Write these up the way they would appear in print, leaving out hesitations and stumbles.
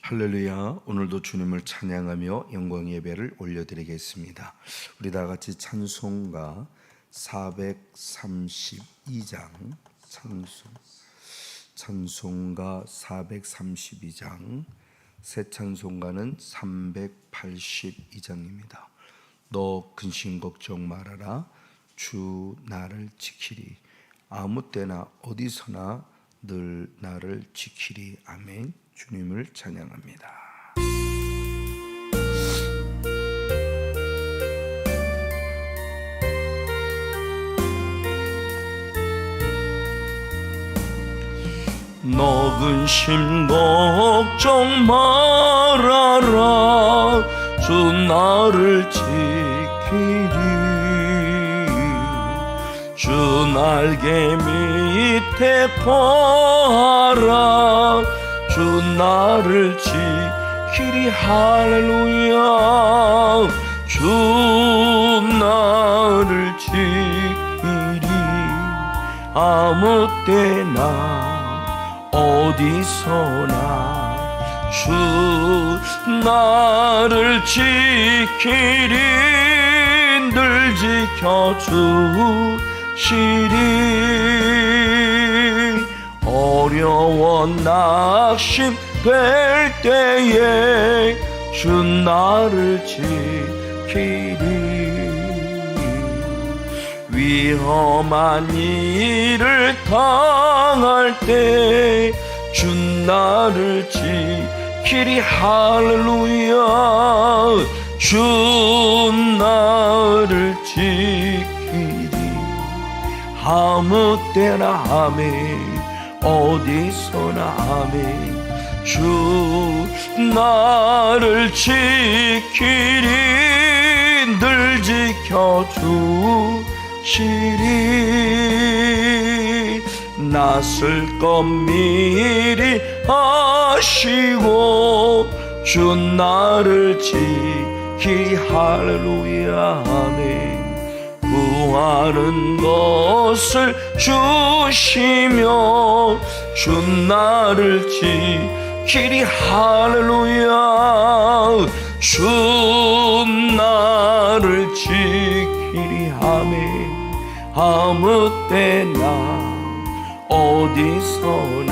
할렐루야. 오늘도 주님을 찬양하며 영광 예배를 올려드리겠습니다. 우리 다 같이 찬송가 432장 찬송가 432장 새 찬송가는 382장입니다. 너 근심 걱정 말아라. 주 나를 지키리. 아무 때나 어디서나 늘 나를 지키리. 아멘. 주님을 찬양합니다. 너 근심 걱정 말아라. 주 나를 지키리. 주 날개 밑에 거하라. 주 나를 지키리. 할렐루야. 주 나를 지키리. 아무 때나 어디서나 주 나를 지키리. 늘 지켜주시리. 어려워 낙심될 때에 주 나를 지키리. 위험한 일을 당할 때 주 나를 지키리. 할렐루야. 주 나를 지키리. 아무 때나 아멘. 어디서나 아멘. 주 나를 지키리. 늘 지켜주시리. 낯설 것 미리 아시고 주 나를 지키리. 할렐루야. 아멘. 구하는 것을 주시며 주 나를 지키리. 할렐루야. 주 나를 지키리. 아멘. 아무 때나 어디서나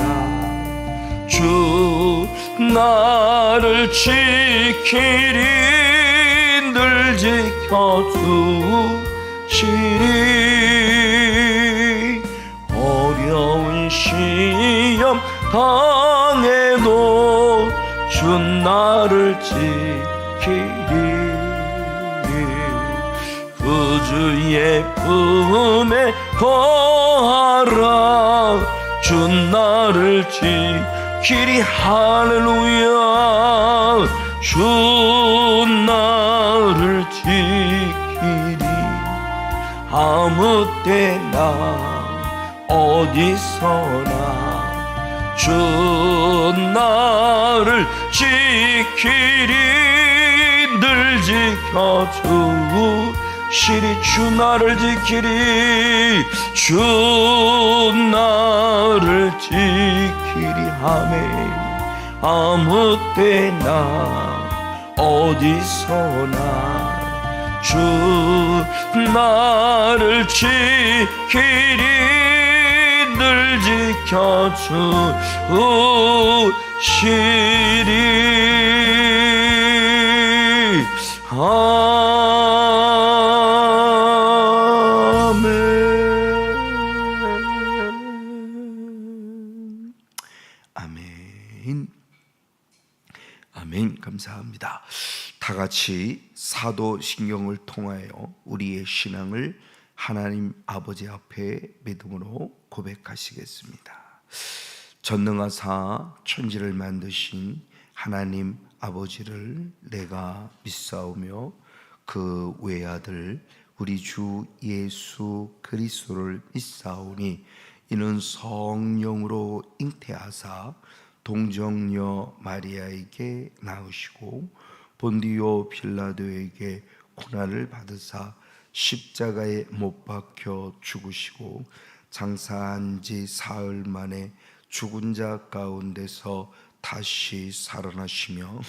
주 나를 지키리. 늘 지켜주시리. 어려운 시험 당해도 주 나를 지키리. 그 주의 품에 거하라. 주 나를 지키리. 할렐루야. 주 나를 지키리. 아무 때나 어디서나 주 나를 지키리. 늘 지켜주시리. 주 나를 지키리. 주 나를 지키리. 아멘. 아무 때나 어디서나 주 나를 지키리. 늘 지켜주시리. 아멘. 아멘. 감사합니다. 다 같이 사도신경을 통하여 우리의 신앙을 하나님 아버지 앞에 믿음으로 고백하시겠습니다. 전능하사 천지를 만드신 하나님 아버지를 내가 믿사오며 그 외아들 우리 주 예수 그리스도를 믿사오니 이는 성령으로 잉태하사 동정녀 마리아에게 낳으시고 본디오 빌라도에게 고난을 받으사 십자가에 못 박혀 죽으시고 장사한 지 사흘 만에 죽은 자 가운데서 다시 살아나시며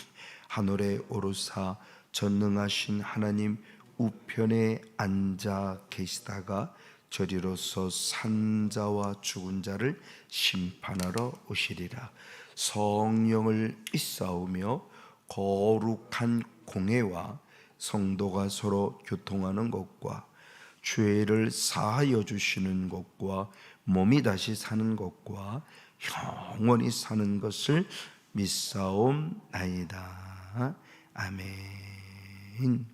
하늘에 오르사 전능하신 하나님 우편에 앉아 계시다가 저리로서 산자와 죽은 자를 심판하러 오시리라. 성령을 입사오며 거룩한 공회와 성도가 서로 교통하는 것과 죄를 사하여 주시는 것과 몸이 다시 사는 것과 영원히 사는 것을 믿사옵나이다. 아멘.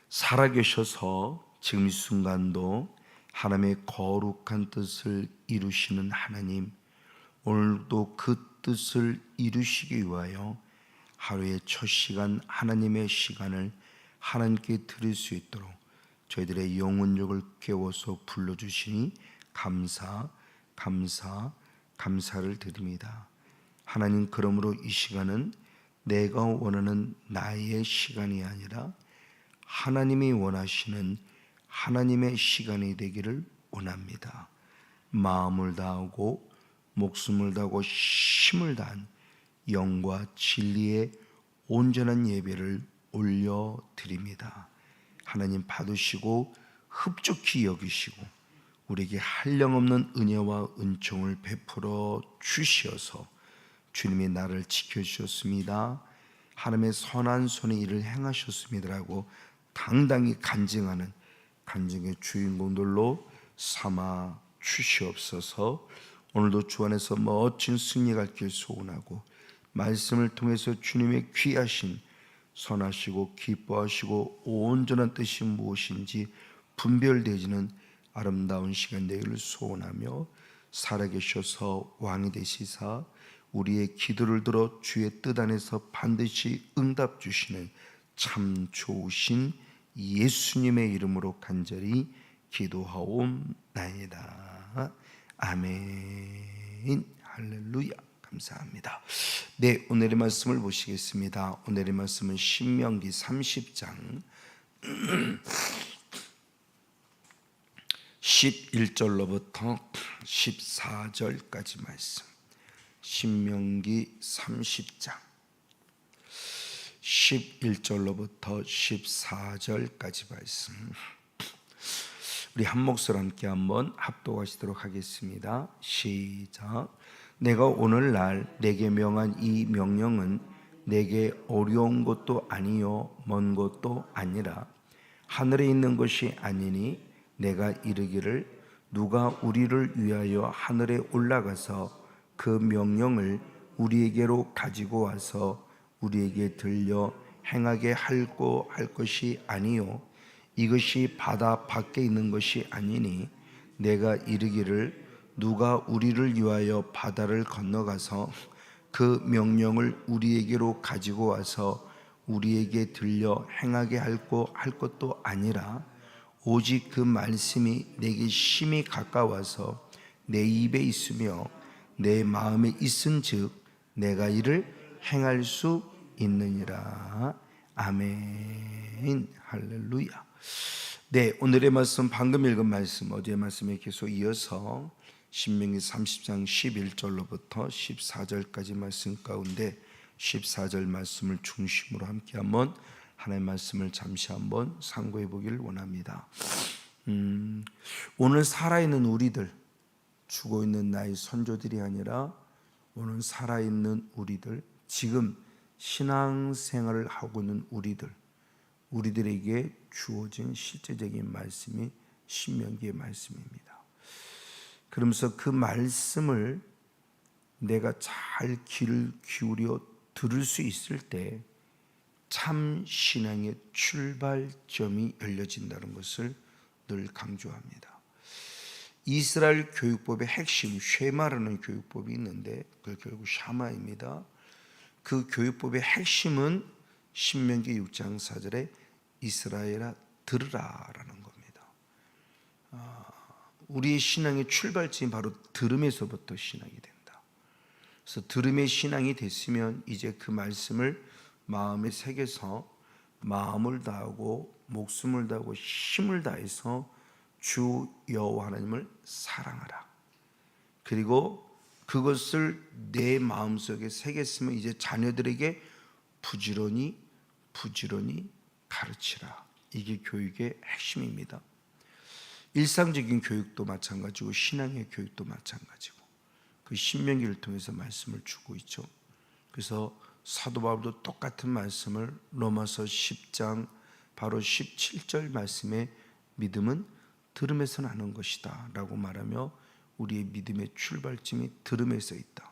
살아계셔서 지금 이 순간도 하나님의 거룩한 뜻을 이루시는 하나님, 오늘도 그 뜻을 이루시기 위하여 하루의 첫 시간 하나님의 시간을 하나님께 드릴 수 있도록 저희들의 영혼력을 깨워서 불러주시니 감사를 드립니다. 하나님, 그러므로 이 시간은 내가 원하는 나의 시간이 아니라 하나님이 원하시는 하나님의 시간이 되기를 원합니다. 마음을 다하고 목숨을 다하고 힘을 다한 영과 진리의 온전한 예배를 올려드립니다. 하나님, 받으시고 흡족히 여기시고 우리에게 한량없는 은혜와 은총을 베풀어 주시어서 주님이 나를 지켜주셨습니다, 하나님의 선한 손의 일을 행하셨습니다라고 당당히 간증하는 간증의 주인공들로 삼아 주시옵소서. 오늘도 주 안에서 멋진 승리가 있길 소원하고 말씀을 통해서 주님의 귀하신 선하시고 기뻐하시고 온전한 뜻이 무엇인지 분별되지는 아름다운 시간 되기를 소원하며, 살아계셔서 왕이 되시사 우리의 기도를 들어 주의 뜻 안에서 반드시 응답 주시는 참 좋으신 예수님의 이름으로 간절히 기도하옵나이다. 아멘. 할렐루야. 감사합니다. 네, 오늘의 말씀을 보시겠습니다. 오늘의 말씀은 신명기 30장 11절로부터 14절까지 말씀. 신명기 30장 11절로부터 14절까지 말씀. 우리 한 목소리 함께 한번 합독하시도록 하겠습니다. 시작. 내가 오늘날 내게 명한 이 명령은 내게 어려운 것도 아니요 먼 것도 아니라 하늘에 있는 것이 아니니, 내가 이르기를 누가 우리를 위하여 하늘에 올라가서 그 명령을 우리에게로 가지고 와서 우리에게 들려 행하게 할 것이 아니요 이것이 바다 밖에 있는 것이 아니니, 내가 이르기를 누가 우리를 위하여 바다를 건너가서 그 명령을 우리에게로 가지고 와서 우리에게 들려 행하게 할 것도 아니라, 오직 그 말씀이 내게 심히 가까워서 내 입에 있으며 내 마음에 있은즉 내가 이를 행할 수 있느니라. 아멘. 할렐루야. 네, 오늘의 말씀, 방금 읽은 말씀, 어제의 말씀에 계속 이어서 신명기 30장 11절로부터 14절까지 말씀 가운데 14절 말씀을 중심으로 함께 한번 하나님의 말씀을 잠시 한번 상고해 보기를 원합니다. 오늘 살아있는 우리들, 죽어 있는 나의 선조들이 아니라 오늘 살아있는 우리들, 지금 신앙생활을 하고 있는 우리들에게 주어진 실제적인 말씀이 신명기의 말씀입니다. 그러면서 그 말씀을 내가 잘 귀를 기울여 들을 수 있을 때 참 신앙의 출발점이 열려진다는 것을 늘 강조합니다. 이스라엘 교육법의 핵심 쉐마라는 교육법이 있는데 그 결국 샤마입니다. 그 교육법의 핵심은 신명기 6장 4절에 이스라엘아 들으라라는 겁니다. 우리의 신앙의 출발점이 바로 들음에서부터 신앙이 된다. 그래서 들음의 신앙이 됐으면 이제 그 말씀을 마음에 새겨서 마음을 다하고 목숨을 다하고 힘을 다해서 주 여호와 하나님을 사랑하라. 그리고 그것을 내 마음속에 새겼으면 이제 자녀들에게 부지런히 가르치라. 이게 교육의 핵심입니다. 일상적인 교육도 마찬가지고 신앙의 교육도 마찬가지고 그 신명기를 통해서 말씀을 주고 있죠. 그래서 사도 바울도 똑같은 말씀을 로마서 10장 바로 17절 말씀에 믿음은 들음에서 나는 것이다 라고 말하며 우리의 믿음의 출발점이 들음에서 있다.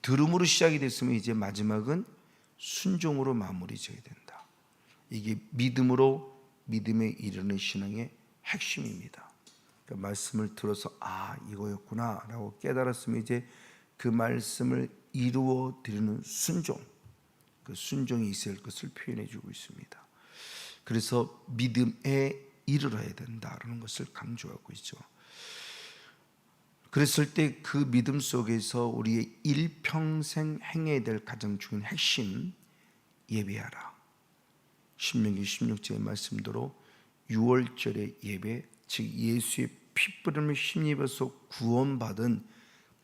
들음으로 시작이 됐으면 이제 마지막은 순종으로 마무리 져야 된다. 이게 믿음에 이르는 신앙의 핵심입니다. 그러니까 말씀을 들어서 이거였구나 라고 깨달았으면 이제 그 말씀을 이루어 드리는 순종, 그 순종이 있을 것을 표현해 주고 있습니다. 그래서 믿음에 이르러야 된다라는 것을 강조하고 있죠. 그랬을 때 그 믿음 속에서 우리의 일평생 행해야 될 가장 중요한 핵심, 예배하라. 신명기 16절의 말씀대로 6월절의 예배, 즉 예수의 피뿌림을 힘입어서 구원받은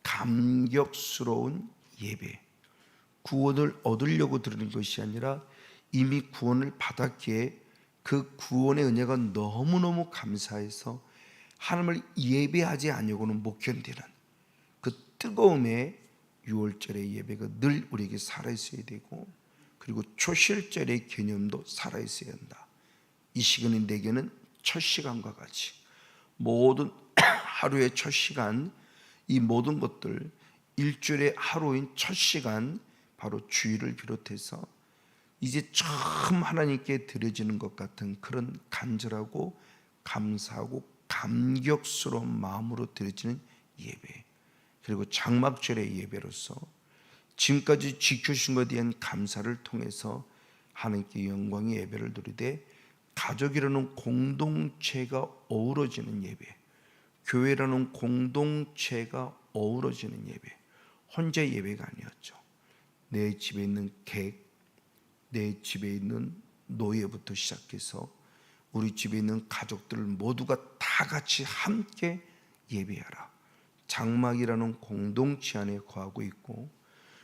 감격스러운 예배, 구원을 얻으려고 드리는 것이 아니라 이미 구원을 받았기에 그 구원의 은혜가 너무너무 감사해서 하나님을 예배하지 않으려고는 못 견디는 그 뜨거움에 6월절의 예배가 늘 우리에게 살아있어야 되고, 그리고 초실절의 개념도 살아있어야 한다. 이 시간이 내게는 첫 시간과 같이 모든 하루의 첫 시간, 이 모든 것들, 일주일의 하루인 첫 시간, 바로 주일을 비롯해서 이제 처음 하나님께 드려지는 것 같은 그런 간절하고 감사하고 감격스러운 마음으로 드려지는 예배, 그리고 장막절의 예배로서 지금까지 지켜주신 것에 대한 감사를 통해서 하나님께 영광의 예배를 드리되, 가족이라는 공동체가 어우러지는 예배, 교회라는 공동체가 어우러지는 예배, 혼자 예배가 아니었죠. 내 집에 있는 객, 내 집에 있는 노예부터 시작해서 우리 집에 있는 가족들을 모두가 다 같이 함께 예배하라. 장막이라는 공동체 안에 거하고 있고,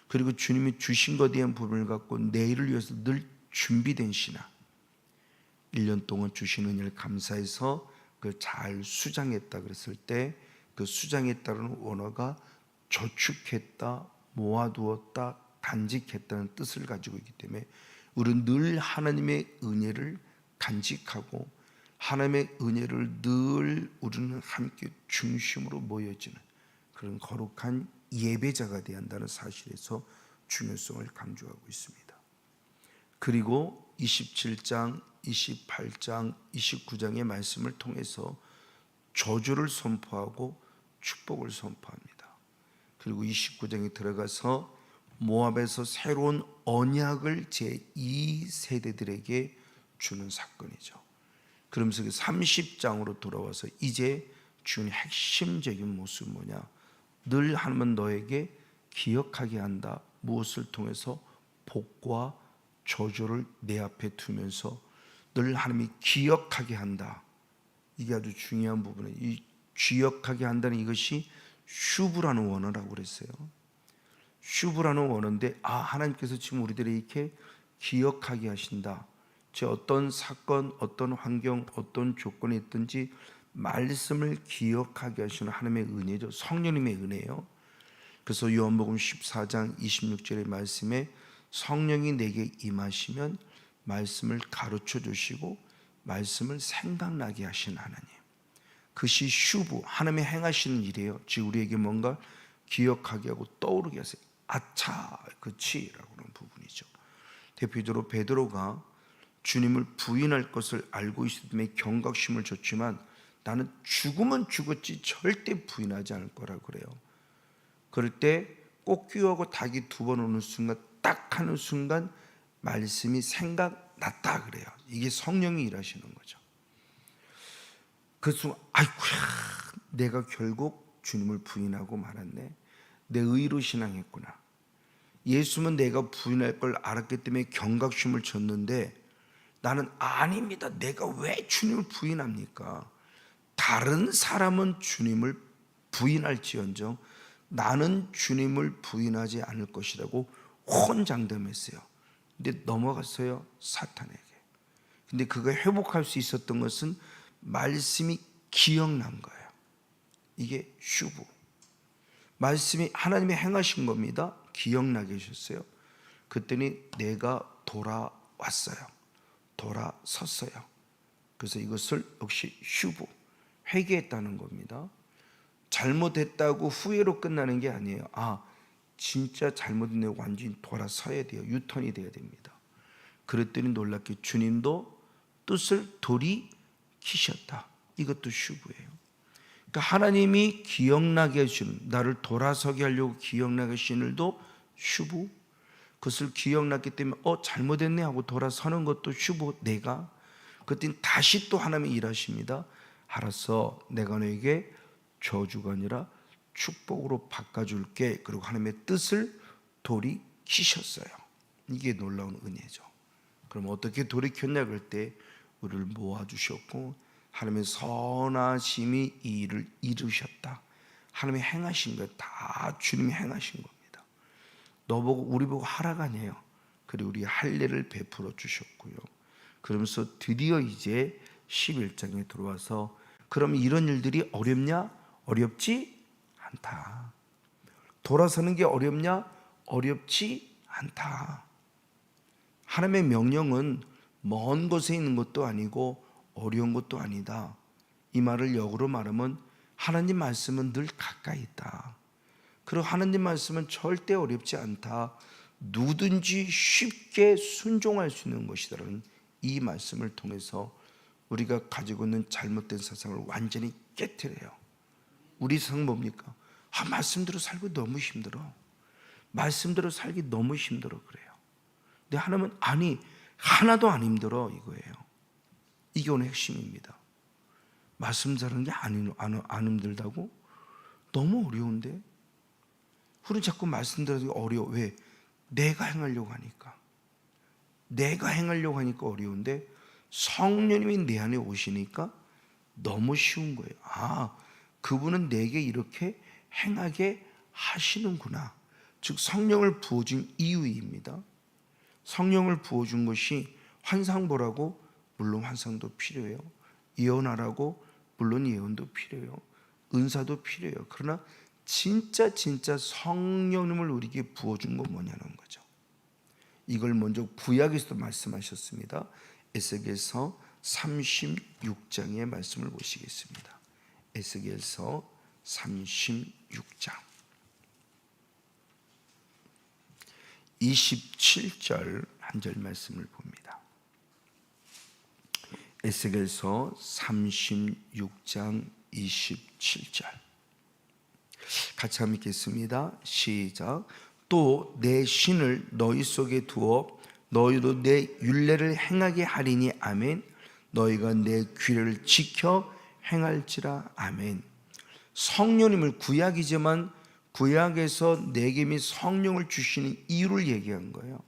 그리고 주님이 주신 것에 대한 부분을 갖고 내일을 위해서 늘 준비된 신앙, 1년 동안 주신 은혜를 감사해서 그 잘 수장했다 그랬을 때 그 수장했다는 원어가 저축했다, 모아두었다, 간직했다는 뜻을 가지고 있기 때문에 우리는 늘 하나님의 은혜를 간직하고 하나님의 은혜를 늘 우리는 함께 중심으로 모여지는 그런 거룩한 예배자가 되어야 한다는 사실에서 중요성을 강조하고 있습니다. 그리고 27장, 28장, 29장의 말씀을 통해서 저주를 선포하고 축복을 선포합니다. 그리고 29장에 들어가서 모압에서 새로운 언약을 제2세대들에게 주는 사건이죠. 그러면서 30장으로 돌아와서 이제 주는 핵심적인 모습은 뭐냐? 늘 하나님은 너에게 기억하게 한다. 무엇을 통해서? 복과 저주를 내 앞에 두면서 늘 하나님이 기억하게 한다. 이게 아주 중요한 부분이에요. 이 기억하게 한다는 이것이 슈브라는 원어라고 그랬어요. 슈브라는 원어인데 하나님께서 지금 우리들이 이렇게 기억하게 하신다. 제 어떤 사건, 어떤 환경, 어떤 조건이 있든지 말씀을 기억하게 하시는 하나님의 은혜죠. 성령님의 은혜예요. 그래서 요한복음 14장 26절의 말씀에 성령이 내게 임하시면 말씀을 가르쳐 주시고 말씀을 생각나게 하신 하나님, 그것이 슈브, 하나님의 행하시는 일이에요. 즉 우리에게 뭔가 기억하게 하고 떠오르게 하세요. 아차, 그치라고 하는 부분이죠. 대표적으로 베드로가 주님을 부인할 것을 알고 있기 때문에 경각심을 줬지만 나는 죽으면 죽었지 절대 부인하지 않을 거라고 그래요. 그럴 때 꽃귀하고 닭이 두 번 오는 순간, 딱 하는 순간 말씀이 생각났다 그래요. 이게 성령이 일하시는 거죠. 그 순간 아이고야, 내가 결국 주님을 부인하고 말았네. 내 의로 신앙했구나. 예수는 내가 부인할 걸 알았기 때문에 경각심을 줬는데 나는 아닙니다. 내가 왜 주님을 부인합니까? 다른 사람은 주님을 부인할지언정 나는 주님을 부인하지 않을 것이라고 혼장담했어요. 근데 넘어갔어요, 사탄에게. 근데 그가 회복할 수 있었던 것은 말씀이 기억난 거예요. 이게 슈브. 말씀이 하나님이 행하신 겁니다. 기억나게 하셨어요. 그랬더니 내가 돌아왔어요. 돌아섰어요. 그래서 이것을 역시 슈브, 회개했다는 겁니다. 잘못했다고 후회로 끝나는 게 아니에요. 진짜 잘못했네, 완전히 돌아서야 돼요. 유턴이 돼야 됩니다. 그랬더니 놀랍게 주님도 뜻을 돌이키셨다. 이것도 슈브예요. 그러니까 하나님이 기억나게 하시는, 나를 돌아서게 하려고 기억나게 하시는 일도 슈브. 그것을 기억났기 때문에 잘못했네 하고 돌아서는 것도 슈브. 내가 그랬더니 다시 또 하나님이 일하십니다. 알았어, 내가 너에게 저주가 아니라 축복으로 바꿔줄게. 그리고 하나님의 뜻을 돌이키셨어요. 이게 놀라운 은혜죠. 그럼 어떻게 돌이켰냐 그럴 때 우리를 모아주셨고 하나님의 선하심이 이 일을 이루셨다. 하나님이 행하신 거예요. 다 주님이 행하신 겁니다. 너보고 우리 보고 하라가 아니에요. 그리고 우리 할 일을 베풀어 주셨고요. 그러면서 드디어 이제 11장에 들어와서 그럼 이런 일들이 어렵냐? 어렵지 않다. 돌아서는 게 어렵냐? 어렵지 않다. 하나님의 명령은 먼 곳에 있는 것도 아니고 어려운 것도 아니다. 이 말을 역으로 말하면 하나님 말씀은 늘 가까이 있다. 그리고 하나님 말씀은 절대 어렵지 않다. 누구든지 쉽게 순종할 수 있는 것이다라는 이 말씀을 통해서 우리가 가지고 있는 잘못된 사상을 완전히 깨트려요. 우리 세상 뭡니까? 말씀대로 살고 너무 힘들어. 말씀대로 살기 너무 힘들어 그래요. 근데 하나님은 아니, 하나도 안 힘들어 이거예요. 이게 오늘 핵심입니다. 말씀 사는 게 안 힘들다고? 너무 어려운데? 우리는 자꾸 말씀대로 어려워. 왜? 내가 행하려고 하니까. 내가 행하려고 하니까 어려운데 성령님이 내 안에 오시니까 너무 쉬운 거예요. 그분은 내게 이렇게 행하게 하시는구나. 즉 성령을 부어준 이유입니다. 성령을 부어준 것이 환상 보라고, 물론 환상도 필요해요. 예언하라고, 물론 예언도 필요해요. 은사도 필요해요. 그러나 진짜 성령님을 우리에게 부어준 건 뭐냐는 거죠. 이걸 먼저 구약에서도 말씀하셨습니다. 에스겔서 36장의 말씀을 보시겠습니다. 에스겔서 36장 27절 한 절 말씀을 봅니다. 에스겔서 36장 27절 같이 한번 읽겠습니다. 시작. 또 내 신을 너희 속에 두어 너희도 내 율례를 행하게 하리니 아멘. 너희가 내 규례를 지켜 행할지라 아멘. 성령님을, 구약이지만 구약에서 내게 및 성령을 주시는 이유를 얘기한 거예요.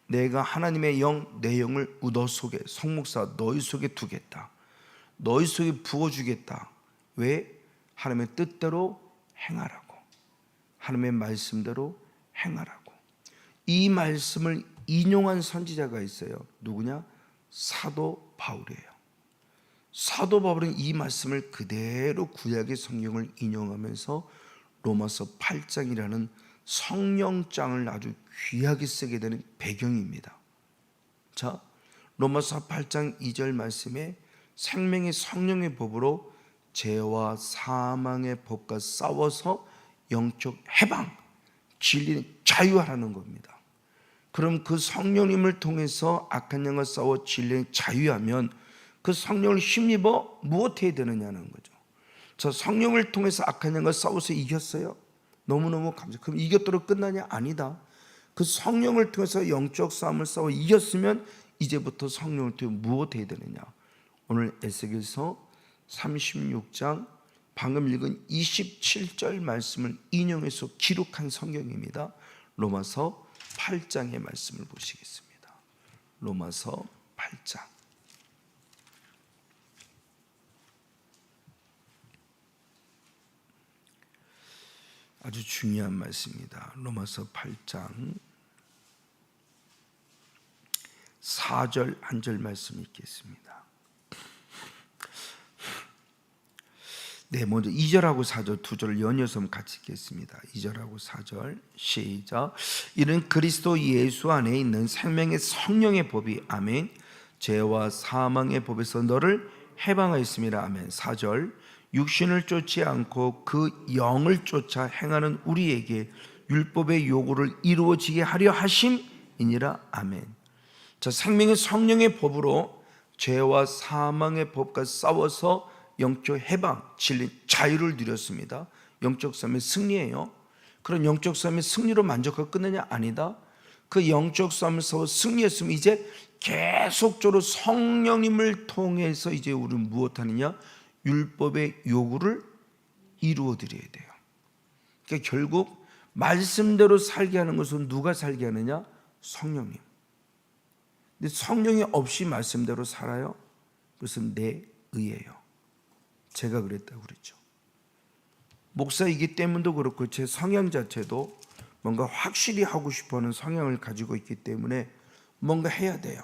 내가 하나님의 영, 내 영을 너 속에, 성목사 너희 속에 두겠다. 너희 속에 부어주겠다. 왜? 하나님의 뜻대로 행하라고. 하나님의 말씀대로 행하라고. 이 말씀을 인용한 선지자가 있어요. 누구냐? 사도 바울이에요. 사도 바울은 이 말씀을 그대로 구약의 성경을 인용하면서 로마서 8장이라는 성령장을 아주 귀하게 쓰게 되는 배경입니다. 자, 로마서 8장 2절 말씀에 생명의 성령의 법으로 죄와 사망의 법과 싸워서 영적 해방, 진리는 자유하라는 겁니다. 그럼 그 성령님을 통해서 악한 영과 싸워 진리는 자유하면 그 성령을 힘입어 무엇해야 되느냐는 거죠. 저 성령을 통해서 악한 영과 싸워서 이겼어요. 너무너무 감사해요. 그럼 이겼도록 끝나냐? 아니다. 그 성령을 통해서 영적 싸움을 싸워 이겼으면 이제부터 성령을 통해 무엇해야 되느냐? 오늘 에스겔서 36장 방금 읽은 27절 말씀을 인용해서 기록한 성경입니다. 로마서 8장의 말씀을 보시겠습니다. 로마서 8장 아주 중요한 말씀입니다. 로마서 8장 4절 한 절 말씀 읽겠습니다. 네, 먼저 2절하고 4절 두 절을 연이어서 같이 읽겠습니다. 2절하고 4절 시작. 이는 그리스도 예수 안에 있는 생명의 성령의 법이 아멘. 죄와 사망의 법에서 너를 해방하였습니다. 아멘. 4절. 육신을 쫓지 않고 그 영을 쫓아 행하는 우리에게 율법의 요구를 이루어지게 하려 하심이니라. 아멘. 자, 생명의 성령의 법으로 죄와 사망의 법과 싸워서 영적 해방, 진리, 자유를 누렸습니다. 영적 싸움의 승리예요. 그런 영적 싸움의 승리로 만족하고 끝내냐? 아니다. 그 영적 싸움을 싸워 승리했으면 이제 계속적으로 성령님을 통해서 이제 우리는 무엇하느냐? 율법의 요구를 이루어 드려야 돼요. 그러니까 결국 말씀대로 살게 하는 것은 누가 살게 하느냐? 성령님. 근데 성령이 없이 말씀대로 살아요? 그것은 내 의예요. 제가 그랬다고 그랬죠. 목사이기 때문도 그렇고 제 성향 자체도 뭔가 확실히 하고 싶어하는 성향을 가지고 있기 때문에 뭔가 해야 돼요.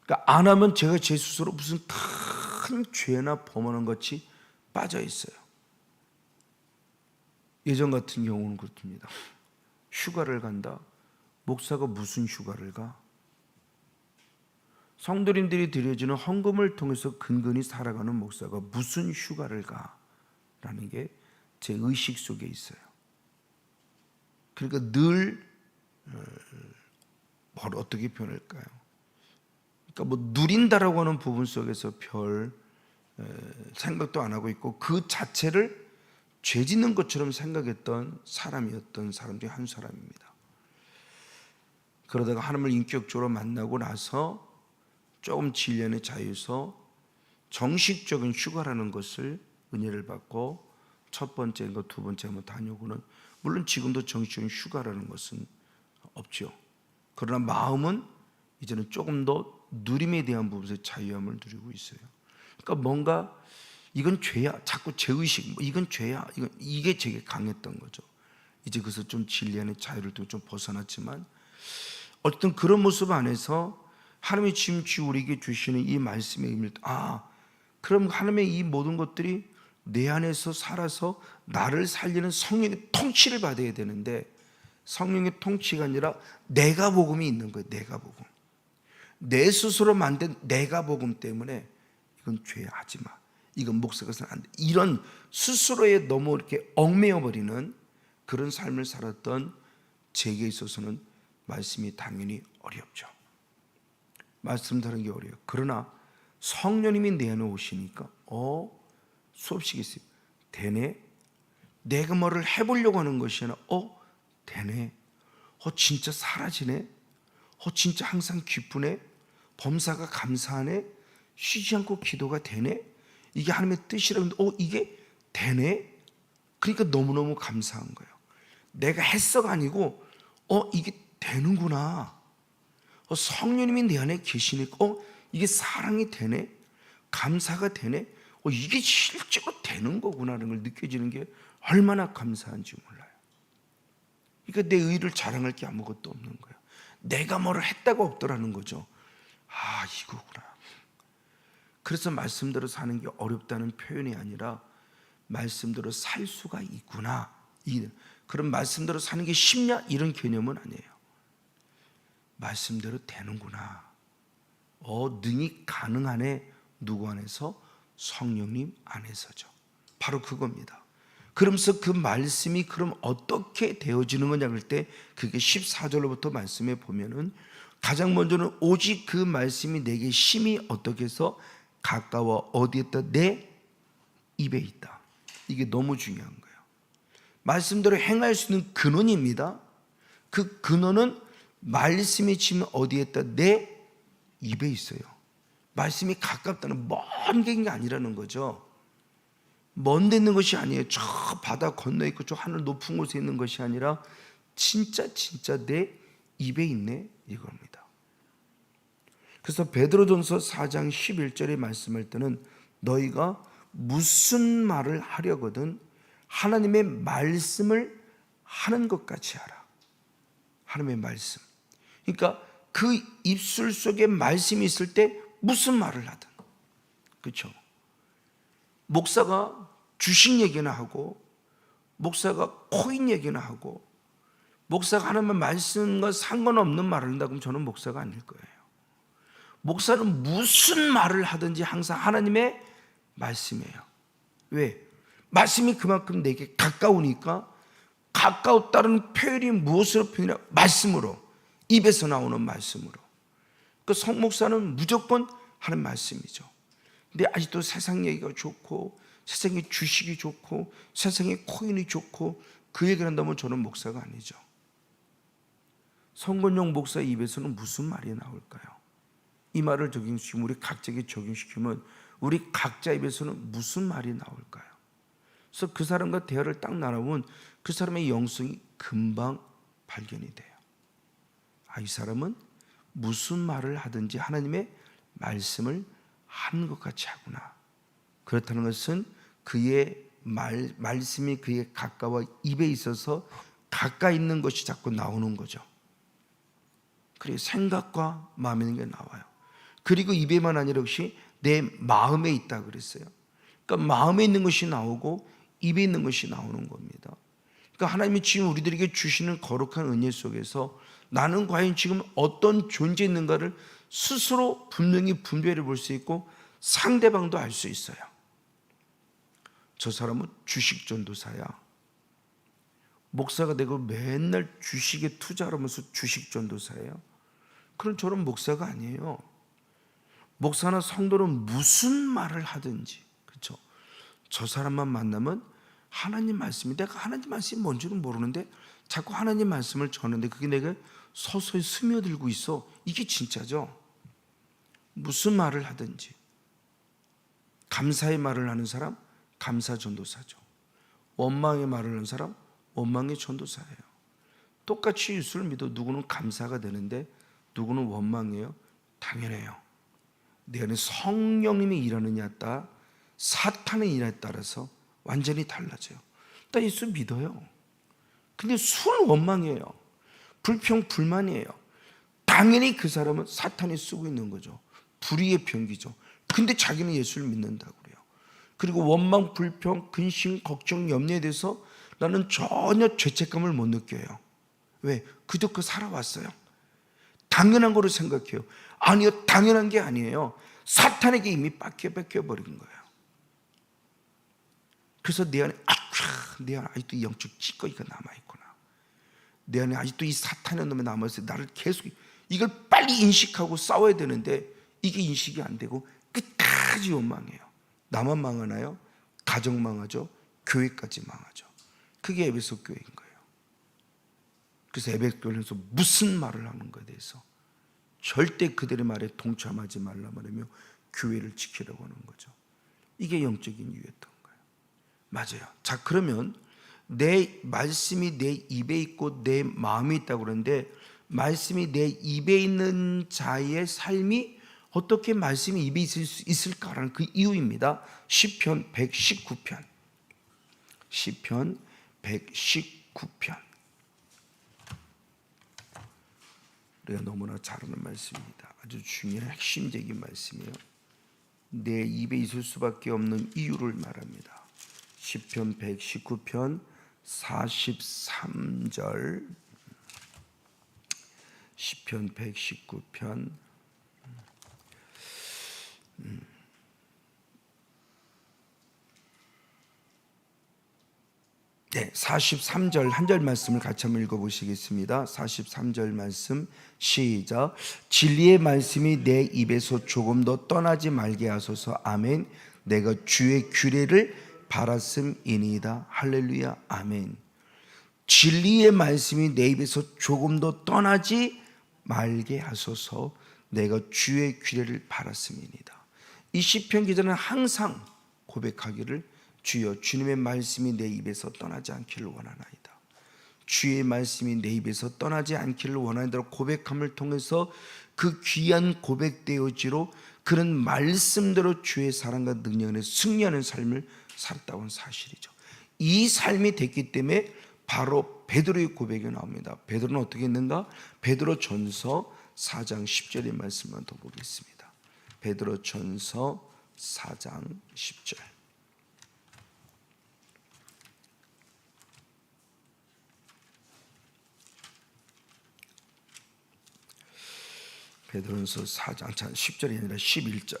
그러니까 안 하면 제가 제 스스로 무슨 큰 죄나 범하는 것이 빠져 있어요. 예전 같은 경우는 그렇습니다. 휴가를 간다. 목사가 무슨 휴가를 가? 성도님들이 드려지는 헌금을 통해서 근근히 살아가는 목사가 무슨 휴가를 가? 라는 게 제 의식 속에 있어요. 그러니까 늘 뭘 어떻게 표현할까요? 그러니까 뭐 누린다라고 하는 부분 속에서 별 생각도 안 하고 있고 그 자체를 죄 짓는 것처럼 생각했던 사람이었던 사람 중에 한 사람입니다. 그러다가 하나님을 인격적으로 만나고 나서 조금 진련의 자유에서 정식적인 휴가라는 것을 은혜를 받고 첫 번째인가 두 번째 한번 다녀오고는 물론 지금도 정식적인 휴가라는 것은 없죠. 그러나 마음은 이제는 조금 더 누림에 대한 부분에서 자유함을 누리고 있어요. 그러니까 뭔가 이건 죄야. 자꾸 죄의식, 이건 죄야. 이게 되게 강했던 거죠. 이제 그래서 좀 진리안의 자유를 좀 벗어났지만 어떤 그런 모습 안에서 하나님이 지금 우리에게 주시는 이 말씀의 의미를 그럼 하나님의 이 모든 것들이 내 안에서 살아서 나를 살리는 성령의 통치를 받아야 되는데 성령의 통치가 아니라 내가 복음이 있는 거예요. 내가 복음. 내 스스로 만든 내가 복음 때문에 이건 죄야 하지 마. 이건 목사가 서는 안 돼. 이런 스스로에 너무 이렇게 얽매여 버리는 그런 삶을 살았던 제게 있어서는 말씀이 당연히 어렵죠. 말씀 다루는 게 어려워요. 그러나 성령님이 내 안에 오시니까 수업시겠어요. 되네. 내가 뭐를 해보려고 하는 것이 아니라 되네. 진짜 사라지네. 진짜 항상 기쁘네. 범사가 감사하네. 쉬지 않고 기도가 되네. 이게 하나님의 뜻이라는데 이게 되네. 그러니까 너무너무 감사한 거예요. 내가 했어가 아니고 이게 되는구나. 성령님이 내 안에 계시니까 이게 사랑이 되네. 감사가 되네. 이게 실제로 되는 거구나라는 걸 느껴지는 게 얼마나 감사한지 몰라요. 그러니까 내 의를 자랑할 게 아무것도 없는 거예요. 내가 뭐를 했다가 없더라는 거죠. 이거구나. 그래서 말씀대로 사는 게 어렵다는 표현이 아니라 말씀대로 살 수가 있구나. 그런 말씀대로 사는 게 쉽냐? 이런 개념은 아니에요. 말씀대로 되는구나. 능히 가능하네. 누구 안에서? 성령님 안에서죠. 바로 그겁니다. 그러면서 그 말씀이 그럼 어떻게 되어지는 거냐 그럴 때 그게 14절로부터 말씀에 보면은 가장 먼저는 오직 그 말씀이 내게 심히 어떻게 해서 가까워 어디에 있다? 내 입에 있다. 이게 너무 중요한 거예요. 말씀대로 행할 수 있는 근원입니다. 그 근원은 말씀이 지금 어디에 있다? 내 입에 있어요. 말씀이 가깝다는 먼 게 아니라는 거죠. 먼 데 있는 것이 아니에요. 저 바다 건너 있고 저 하늘 높은 곳에 있는 것이 아니라 진짜 내 입에 있네 이겁니다. 그래서 베드로전서 4장 11절에 말씀할 때는 너희가 무슨 말을 하려거든 하나님의 말씀을 하는 것 같이 하라. 하나님의 말씀. 그러니까 그 입술 속에 말씀이 있을 때 무슨 말을 하든, 그렇죠? 목사가 주식 얘기나 하고, 목사가 코인 얘기나 하고, 목사가 하나님의 말씀과 상관없는 말을 한다 그러면 저는 목사가 아닐 거예요. 목사는 무슨 말을 하든지 항상 하나님의 말씀이에요. 왜? 말씀이 그만큼 내게 가까우니까. 가까웠다는 표현이 무엇으로 표현해요? 말씀으로. 입에서 나오는 말씀으로. 그 성목사는 무조건 하는 말씀이죠. 근데 아직도 세상 얘기가 좋고, 세상의 주식이 좋고, 세상의 코인이 좋고, 그 얘기를 한다면 저는 목사가 아니죠. 성건용 목사 입에서는 무슨 말이 나올까요? 이 말을 적용시키면, 우리 각자에게 적용시키면 우리 각자 입에서는 무슨 말이 나올까요? 그래서 그 사람과 대화를 딱 나누면 그 사람의 영성이 금방 발견이 돼요. 아, 이 사람은 무슨 말을 하든지 하나님의 말씀을 하는 것 같이 하구나. 그렇다는 것은 그의 말씀이 그의 가까워 입에 있어서 가까이 있는 것이 자꾸 나오는 거죠. 그리고 생각과 마음에 있는 게 나와요. 그리고 입에만 아니라 역시 내 마음에 있다 그랬어요. 그러니까 마음에 있는 것이 나오고 입에 있는 것이 나오는 겁니다. 그러니까 하나님이 지금 우리들에게 주시는 거룩한 은혜 속에서 나는 과연 지금 어떤 존재에 있는가를 스스로 분명히 분별해 볼 수 있고 상대방도 알 수 있어요. 저 사람은 주식 전도사야. 목사가 되고 맨날 주식에 투자하면서 주식 전도사예요. 그럼 저는 목사가 아니에요. 목사나 성도는 무슨 말을 하든지, 그렇죠? 저 사람만 만나면 하나님 말씀이, 내가 하나님 말씀이 뭔지는 모르는데 자꾸 하나님 말씀을 전하는데 그게 내가 서서히 스며들고 있어. 이게 진짜죠. 무슨 말을 하든지. 감사의 말을 하는 사람, 감사 전도사죠. 원망의 말을 하는 사람, 원망의 전도사예요. 똑같이 예수를 믿어 누구는 감사가 되는데 누구는 원망이에요. 당연해요. 내 안에 성령님이 일하느냐에 따라, 사탄의 일에 따라서 완전히 달라져요. 나 예수 믿어요. 근데 순 원망이에요. 불평, 불만이에요. 당연히 그 사람은 사탄이 쓰고 있는 거죠. 불의의 병기죠. 근데 자기는 예수를 믿는다고 그래요. 그리고 원망, 불평, 근심, 걱정, 염려에 대해서 나는 전혀 죄책감을 못 느껴요. 왜? 그저께 살아왔어요. 당연한 거로 생각해요. 아니요, 당연한 게 아니에요. 사탄에게 이미 뺏겨버린 거예요. 그래서 내 안에 내 안에 아직도 영적 찌꺼기가 남아있구나. 내 안에 아직도 이 사탄의 놈이 남아있어요. 나를 계속 이걸 빨리 인식하고 싸워야 되는데 이게 인식이 안 되고 끝까지 원망해요. 나만 망하나요? 가정 망하죠. 교회까지 망하죠. 그게 에베소 교회인 거예요. 그래서 에베소 교회에서 무슨 말을 하는 것에 대해서 절대 그들의 말에 동참하지 말라 말하며 교회를 지키려고 하는 거죠. 이게 영적인 이유였던 거예요. 맞아요. 자, 그러면 내 말씀이 내 입에 있고 내 마음에 있다고 그러는데, 말씀이 내 입에 있는 자의 삶이 어떻게 말씀이 입에 있을 수 있을까라는 그 이유입니다. 시편 119편. 시편 119편. 우리가 너무나 잘 아는 말씀입니다. 아주 중요한 핵심적인 말씀이에요. 내 입에 있을 수밖에 없는 이유를 말합니다. 시편 119편 43절. 시편 119편 네, 43절 한 절 말씀을 같이 한번 읽어보시겠습니다. 43절 말씀 시작. 진리의 말씀이 내 입에서 조금 더 떠나지 말게 하소서. 아멘. 내가 주의 규례를 바랐음이니이다. 할렐루야. 아멘. 진리의 말씀이 내 입에서 조금 더 떠나지 말게 하소서. 내가 주의 규례를 바랐음이니이다. 이 시편 기자는 항상 고백하기를, 주여 주님의 말씀이 내 입에서 떠나지 않기를 원하나이다. 주의 말씀이 내 입에서 떠나지 않기를 원하는 고백함을 통해서 그 귀한 고백되어지로 그런 말씀대로 주의 사랑과 능력 안에 승리하는 삶을 살았다고 하는 사실이죠. 이 삶이 됐기 때문에 바로 베드로의 고백이 나옵니다. 베드로는 어떻게 했는가? 베드로전서 4장 10절의 말씀만 더 보겠습니다. 베드로전서 4장 10절. 베드로전서 4장 10절이 아니라 11절.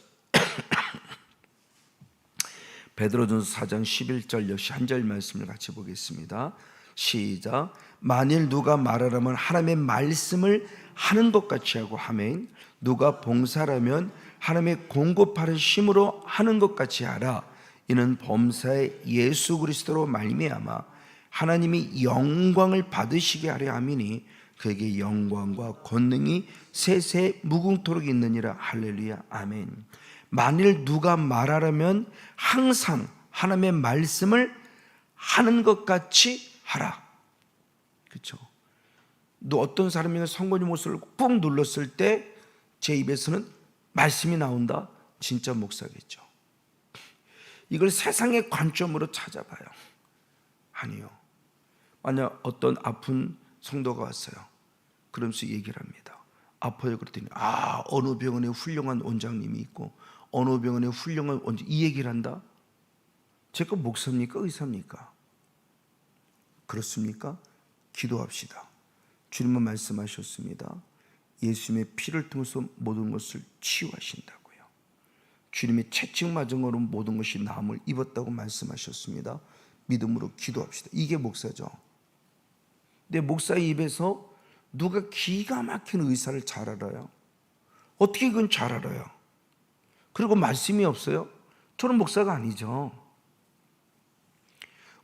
베드로전서 4장 11절 역시 한 절 말씀을 같이 보겠습니다. 시작. 만일 누가 말하라면 하나님의 말씀을 하는 것 같이 하고 하면, 누가 봉사라면 하나님의 공급하는 힘으로 하는 것 같이 하라. 이는 범사의 예수 그리스도로 말미암아 하나님이 영광을 받으시게 하려 함이니 그에게 영광과 권능이 세세 무궁토록 있느니라. 할렐루야. 아멘. 만일 누가 말하라면 항상 하나님의 말씀을 하는 것 같이 하라. 그렇죠? 너 어떤 사람이 성권이 못을 꾹 눌렀을 때 제 입에서는 말씀이 나온다? 진짜 목사겠죠. 이걸 세상의 관점으로 찾아봐요. 아니요. 만약 어떤 아픈 성도가 왔어요. 그러면서 얘기를 합니다. 아파요. 그랬더니 어느 병원에 훌륭한 원장님이 있고 어느 병원에 훌륭한 원장, 이 얘기를 한다? 제가 목사입니까? 의사입니까? 그렇습니까? 기도합시다. 주님은 말씀하셨습니다. 예수님의 피를 통해서 모든 것을 치유하신다고요. 주님의 채찍맞음으로 모든 것이 나음을 입었다고 말씀하셨습니다. 믿음으로 기도합시다. 이게 목사죠. 근데 목사의 입에서 누가 기가 막힌 의사를 잘 알아요? 어떻게 그건 잘 알아요? 그리고 말씀이 없어요? 저는 목사가 아니죠.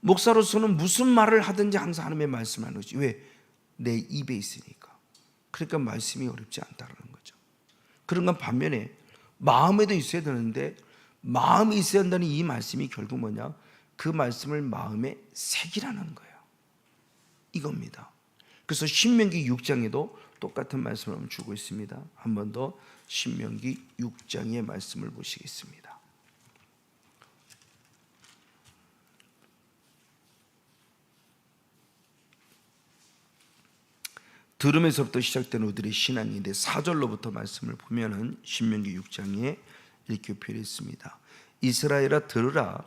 목사로서는 무슨 말을 하든지 항상 하나님의 말씀을 하는 거지. 왜? 내 입에 있으니까. 그러니까 말씀이 어렵지 않다는 거죠. 그런 건 반면에 마음에도 있어야 되는데, 마음이 있어야 한다는 이 말씀이 결국 뭐냐? 그 말씀을 마음에 새기라는 거예요. 이겁니다. 그래서 신명기 6장에도 똑같은 말씀을 주고 있습니다. 한 번 더 신명기 6장의 말씀을 보시겠습니다. 들음에서부터 시작된 우리들의 신앙인데 4절로부터 말씀을 보면은 신명기 6장에 이렇게 표현했습니다. 이스라엘아 들으라.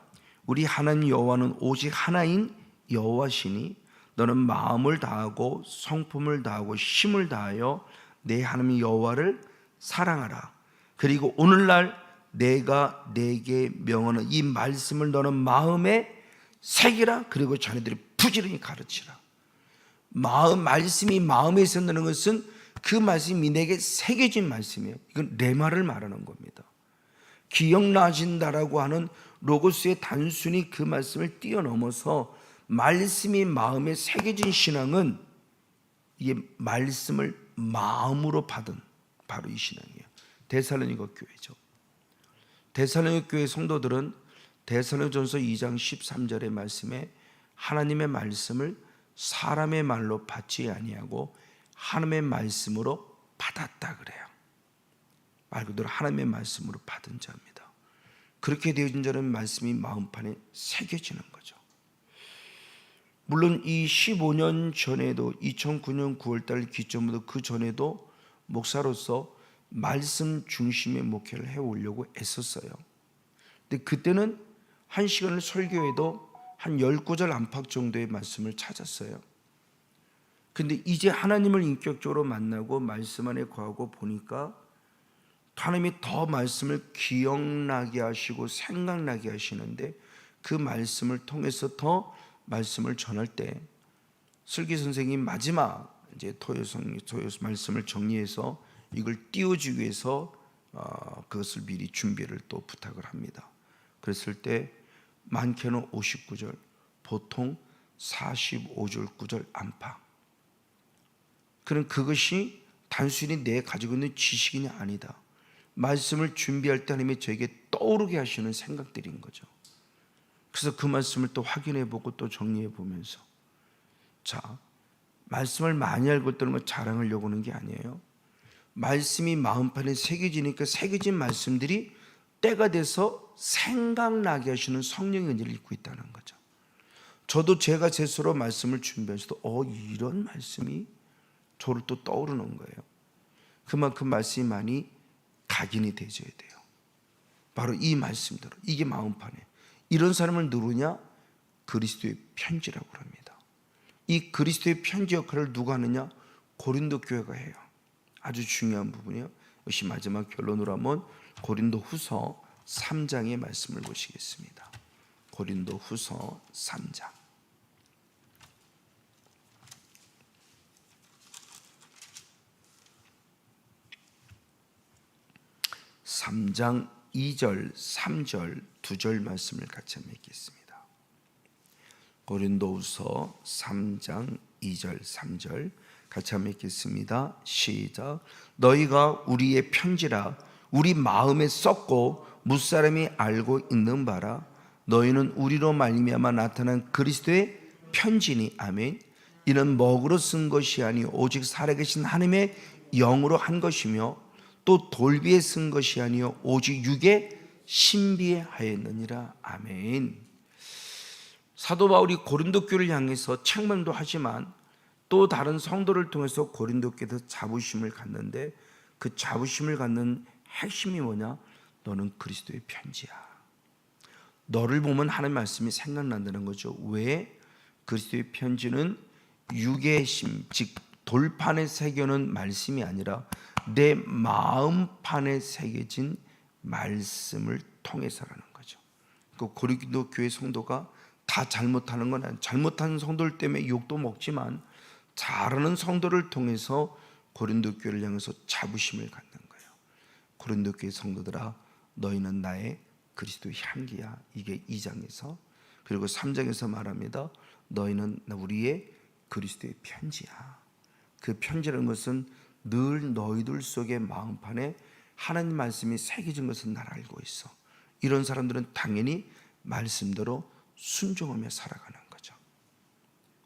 우리 하나님 여호와는 오직 하나인 여호와시니 너는 마음을 다하고 성품을 다하고 힘을 다하여 내 하나님 여호와를 사랑하라. 그리고 오늘날 내가 내게 명하는 이 말씀을 너는 마음에 새기라. 그리고 자네들이 부지런히 가르치라. 말씀이 마음에 있었다는 것은 그 말씀이 내게 새겨진 말씀이에요. 이건 내 말을 말하는 겁니다. 기억나신다라고 하는 로고스의 단순히 그 말씀을 뛰어넘어서 말씀이 마음에 새겨진 신앙은 이게 말씀을 마음으로 받은 바로 이 신앙이에요. 데살로니가 교회죠. 데살로니가 교회 성도들은 데살로니가전서 2장 13절의 말씀에 하나님의 말씀을 사람의 말로 받지 아니하고 하나님의 말씀으로 받았다 그래요. 말 그대로 하나님의 말씀으로 받은 자입니다. 그렇게 되어진 자는 말씀이 마음판에 새겨지는 거죠. 물론 이 15년 전에도 2009년 9월달 기점부터 그 전에도 목사로서 말씀 중심의 목회를 해오려고 애썼어요. 근데 그때는 한 시간을 설교해도 한 10구절 안팎 정도의 말씀을 찾았어요. 근데 이제 하나님을 인격적으로 만나고 말씀 안에 거하고 보니까 하나님이 더 말씀을 기억나게 하시고 생각나게 하시는데, 그 말씀을 통해서 더 말씀을 전할 때 슬기 선생님 마지막 이제 토요 말씀을 정리해서 이걸 띄워주기 위해서 그것을 미리 준비를 또 부탁을 합니다. 그랬을 때 많게는 59절, 보통 45절 9절 안팎. 그럼 그것이 단순히 내 가지고 있는 지식이 아니다. 말씀을 준비할 때 하나님이 저에게 떠오르게 하시는 생각들인 거죠. 그래서 그 말씀을 또 확인해보고 또 정리해보면서, 자, 말씀을 많이 알고 있다는 건 자랑하려고 하는 게 아니에요. 말씀이 마음판에 새겨지니까 새겨진 말씀들이 때가 돼서 생각나게 하시는 성령의 은혜를 입고 있다는 거죠. 저도 제가 스스로 말씀을 준비해서도 이런 말씀이 저를 또 떠오르는 거예요. 그만큼 말씀이 많이 각인이 되어야 돼요. 바로 이 말씀대로, 이게 마음판에 이런 사람을 누르냐? 그리스도의 편지라고 합니다. 이 그리스도의 편지 역할을 누가 하느냐? 고린도 교회가 해요. 아주 중요한 부분이에요. 이것이 마지막 결론으로 하면 고린도 후서 3장의 말씀을 보시겠습니다. 고린도 후서 3장. 3장 2절, 3절, 2절 말씀을 같이 읽겠습니다. 고린도후서 3장 2절, 3절 같이 한번 읽겠습니다. 시작. 너희가 우리의 편지라 우리 마음에 썼고 무사람이 알고 있는 바라. 너희는 우리로 말미암아 나타난 그리스도의 편지니. 아멘. 이는 먹으로 쓴 것이 아니 오직 살아계신 하나님의 영으로 한 것이며 또 돌비에 쓴 것이 아니요 오직 육에 신비에 하였느니라. 아멘. 사도 바울이 고린도 교회를 향해서 책망도 하지만 또 다른 성도를 통해서 고린도 교회에서 자부심을 갖는데, 그 자부심을 갖는 핵심이 뭐냐? 너는 그리스도의 편지야. 너를 보면 하나님 말씀이 생각난다는 거죠. 왜? 그리스도의 편지는 육의 심, 즉 돌판에 새겨놓은 말씀이 아니라 내 마음판에 새겨진 말씀을 통해서라는 거죠. 그 고린도 교회 성도가 다 잘못하는 건 아니에요. 잘못하는 성도들 때문에 욕도 먹지만 잘하는 성도를 통해서 고린도 교회를 향해서 자부심을 갖는 거예요. 고린도 교회 성도들아, 너희는 나의 그리스도 향기야. 이게 2장에서. 그리고 3장에서 말합니다. 너희는 우리의 그리스도의 편지야. 그 편지라는 것은 늘 너희들 속의 마음판에 하나님 말씀이 새겨진 것은 날 알고 있어. 이런 사람들은 당연히 말씀대로 순종하며 살아가는 거죠.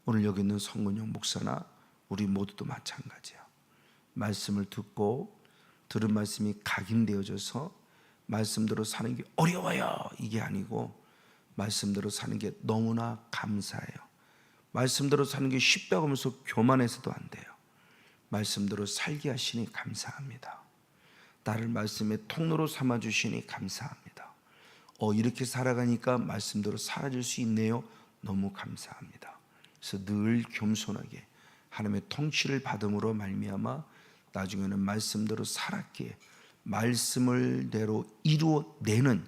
오늘 여기 있는 성근용 목사나 우리 모두도 마찬가지야. 말씀을 듣고 들은 말씀이 각인되어져서 말씀대로 사는 게 어려워요, 이게 아니고 말씀대로 사는 게 너무나 감사해요. 말씀대로 사는 게 쉽다고 하면서 교만해서도 안 돼요. 말씀대로 살게 하시니 감사합니다. 나를 말씀의 통로로 삼아주시니 감사합니다. 이렇게 살아가니까 말씀대로 살아질 수 있네요. 너무 감사합니다. 그래서 늘 겸손하게 하나님의 통치를 받음으로 말미암아 나중에는 말씀대로 살았기에 말씀을 대로 이루어내는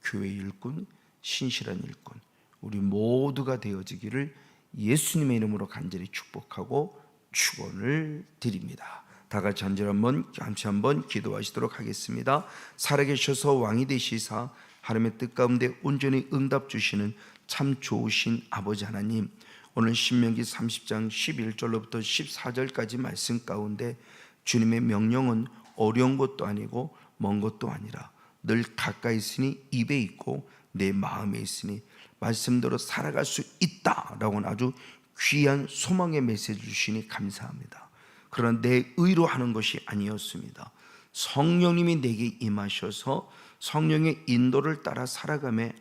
교회 일꾼, 신실한 일꾼, 우리 모두가 되어지기를 예수님의 이름으로 간절히 축복하고 축원을 드립니다. 다 같이 한번 기도하시도록 하겠습니다. 살아계셔서 왕이 되시사 하나님의 뜻 가운데 온전히 응답 주시는 참 좋으신 아버지 하나님, 오늘 신명기 30장 11절로부터 14절까지 말씀 가운데 주님의 명령은 어려운 것도 아니고 먼 것도 아니라 늘 가까이 있으니 입에 있고 내 마음에 있으니 말씀대로 살아갈 수 있다라고는 아주 귀한 소망의 메시지 주시니 감사합니다. 그러나 내 의로 하는 것이 아니었습니다. 성령님이 내게 임하셔서 성령의 인도를 따라 살아가며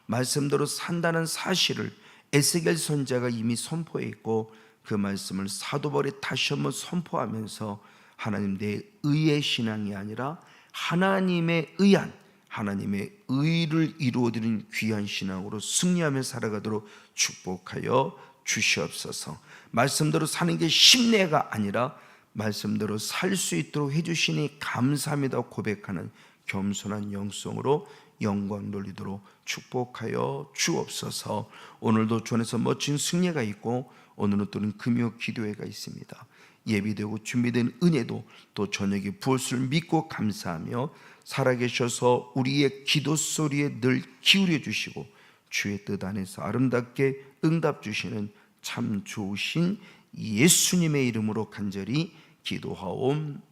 말씀대로 산다는 사실을 에스겔 선지자가 이미 선포했고 그 말씀을 사도 바울이 다시 한번 선포하면서 하나님, 내 의의 신앙이 아니라 하나님의 의한, 하나님의 의를 이루어드리는 귀한 신앙으로 승리하며 살아가도록 축복하여 주시옵소서. 말씀대로 사는 게 심내가 아니라 말씀대로 살 수 있도록 해주시니 감사합니다 고백하는 겸손한 영성으로 영광 돌리도록 축복하여 주옵소서. 오늘도 주 안에서 멋진 승리가 있고 오늘은 또는 금요 기도회가 있습니다. 예비되고 준비된 은혜도 또 저녁에 부었을 믿고 감사하며 살아계셔서 우리의 기도 소리에 늘 기울여 주시고 주의 뜻 안에서 아름답게 응답 주시는 참 좋으신 예수님의 이름으로 간절히